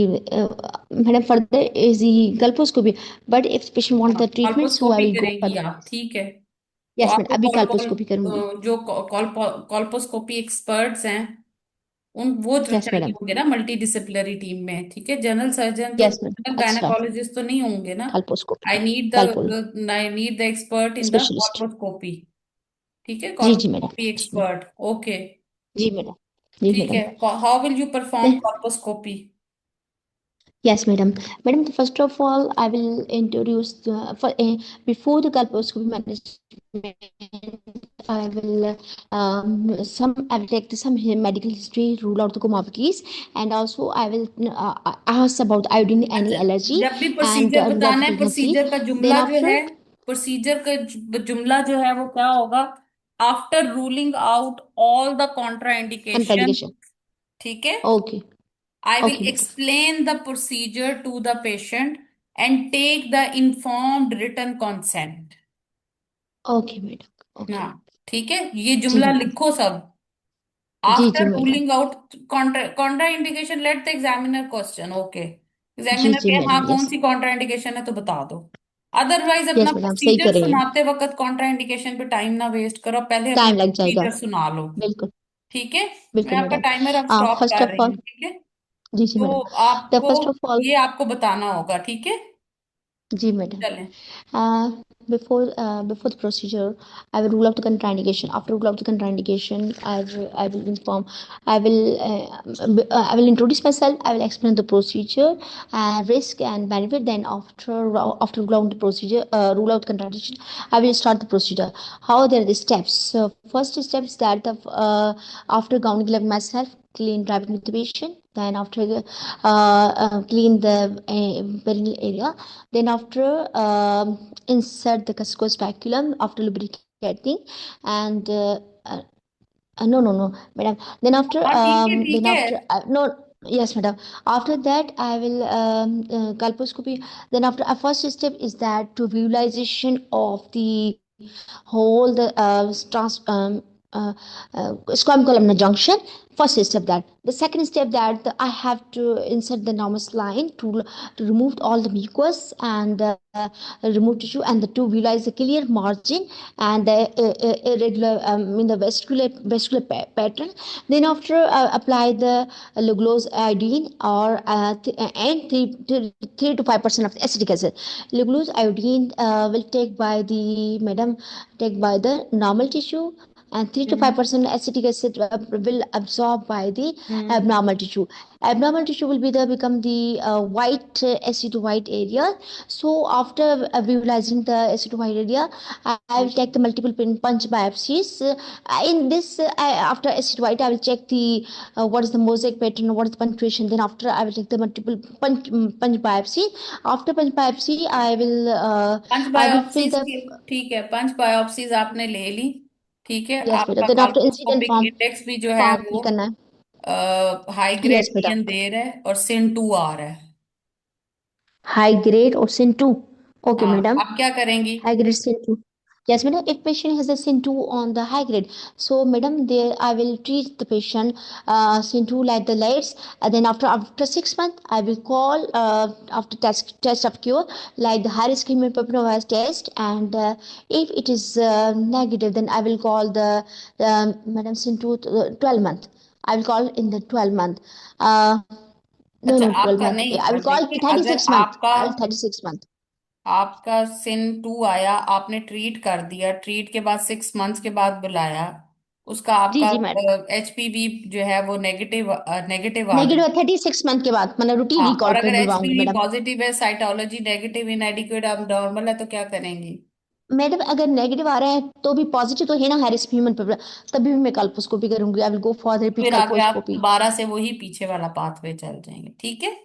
madam, further is the colposcopy, but if patient want the treatment, so I colposcopy will go for करेंगी the, आप, ठीक है। तो yes madam, आपको अभी call call colposcopy करूंगी। जो colposcopy experts हैं, उन वो जो yes चाहिए madam। होंगे ना मल्टी डिसिप्लिनरी टीम में, ठीक है, जनरल सर्जन तो yes madam। जनरल अच्छा, गायनाकोलॉजिस्ट तो नहीं होंगे ना। colposcopy। कल्पोल I need the expert in the specialist. Colposcopy. ठीक है, जी जी मैडम। कॉल्पोस्कोपी जी मैडम। Expert, okay. जी मैडम। जी ठीक मैडम। है, how will you perform colposcopy? Yes, madam. Madam, first of all, I will introduce before the colposcopy management. I will I will take some medical history, rule out the comorbidities, and also I will ask about iodine any अच्छा, allergy जब भी and procedure what बताना है, pregnancy. Procedure का Then जुमला जो after है, procedure का जुमला जो है वो क्या होगा? After ruling out all the contraindication. contraindication. ठीक है, Okay, I will okay, madam. explain the procedure to the patient and take the informed written consent। Okay, madam. हाँ, Okay. ठीक है, ये जी जुमला मैडम। लिखो सब। जी आफ्टर जी madam. Ruling out contraindication, let the examiner question. Okay, जी एग्जामिनर जी के हाँ मैडम। कौन यस। सी कॉन्ट्रा इंडिकेशन है तो बता दो। अदरवाइज अपना यस मैडम, सही प्रोसीजर कर रही हैं। सुनाते वक्त कॉन्ट्रा इंडिकेशन पे टाइम ना वेस्ट करो, पहले अपना टाइम लग जाएगा। प्रोसीजर सुना लो। बिल्कुल। ठीक है, मैं बिल्कुल आपका मैडम। टाइमर अब स्टॉप फर्स्ट कर ऑफ रही ऑल। हूँ। ठीक है, जी जी मैडम। तो द आपको फर्स्ट ऑफ ऑल। ये आपको बताना होगा। ठीक है, जी मैडम। चलें। Before the procedure, I will rule out the contraindication. After rule out the contraindication, I will inform. I will introduce myself. I will explain the procedure, risk and benefit. Then after rule out the procedure, rule out contraindication, I will start the procedure. How there are the steps. So first step is that after gowning myself, clean driving with the patient. Then after clean the perineal area. Then after insert the casco speculum after lubricating and no no no madam. Then after हाँ ठीक है, ठीक है। no. Yes madam. After that I will colposcopy. Then after first step is that to visualization of the whole the uh, squam columnar junction. First step that. The second step that I have to insert the enormous line to remove all the mucus and remove tissue and the to visualize the clear margin and the irregular in the vascular pattern. Then after apply the Lugol's iodine or and 3 to 5% of the acetic acid. Lugol's iodine will take by the madam take by the normal tissue and 3 to hmm 5% acetic acid will absorb by the hmm abnormal tissue. Abnormal tissue will be the become the white acid white area. So after visualizing the acid white area, I will take the multiple punch biopsies. In this, after acid white, I will check the what is the mosaic pattern, what is the punctuation. Then after, I will take the multiple punch biopsy. After punch biopsy, punch I will fill biopsies the की, ठीक है, पंच biopsies आपने ले ली। ठीक है, yes बेटा. आपका Then after incident कॉल्पोस्कोपिक form index भी जो है form वो fill करना है. हाई ग्रेड Yes बेटा. पीएन दे रहा है और सिन 2 आ रहा है। High grade or sin 2. Okay, हाँ, madam. आप क्या करेंगी? High grade sin 2. Yes, madam. If patient has a sin 2 on the high grade, so madam, there I will treat the patient sin 2 like the lights. And then after 6 months, I will call after test of cure like the high risk human papillomavirus test. And if it is negative, then I will call the madam sin 2 12 month. I will call in the 12 month. Uh, no, अच्छा, no, 12 आपका month. नहीं, I will call देखिए, अगर 36 month. आपका I will 36 month. आपका सिन 2 आया, आपने treat कर दिया, ट्रीट के बाद 6 मंथ्स के बाद बुलाया, उसका जी आपका जी मैडम. एचपीवी जो है वो नेगेटिव नेगेटिव आ जाए। नेगेटिव 36 मंथ के बाद मतलब रूटीन हाँ, और रिकॉल कर अगर बुलवाऊंगी एचपीवी मैडम. पॉजिटिव है, साइटोलॉजी नेगेटिव, इनएडिक्वेट, अब नॉर्मल है, तो क्या करेंगी? मैडम अगर नेगेटिव आ रहा है तो भी पॉजिटिव तो है ना हैरिस ह्यूमन पे. तभी भी मैं कल्पोस्कोपी करूंगी. I will go for repeat फिर आगे आप कल्पोस्कोपी. दोबारा से वही पीछे वाला पाथवे चल जाएंगे। ठीक है,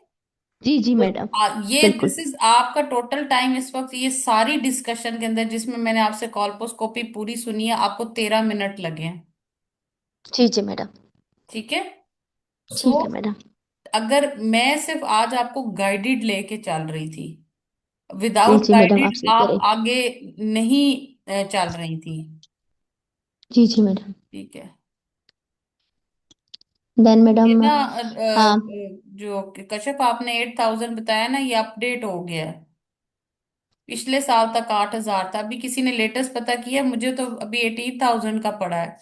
जी जी तो मैडम. ये बिल्कुल. दिस इज आपका टोटल टाइम इस वक्त, ये सारी डिस्कशन के अंदर जिसमें मैंने आपसे कॉल्पोस्कोपी पूरी सुनी है, आपको 13 मिनट लगे हैं। जी जी मैडम. ठीक है, सो ठीक है मैडम. अगर मैं सिर्फ आज आपको गाइडेड लेके चल रही थी, जी विदाउट जी मैडम, आप गाइडेड सही आप करें. आगे नहीं चल रही थी। जी जी मैडम. ठीक है, देन ये मैडम. ना हाँ. जो कश्यप आपने 8,000 बताया ना, ये अपडेट हो गया है। पिछले साल तक 8,000 था, अभी किसी ने लेटेस्ट पता किया, मुझे तो अभी 18,000 का पड़ा है।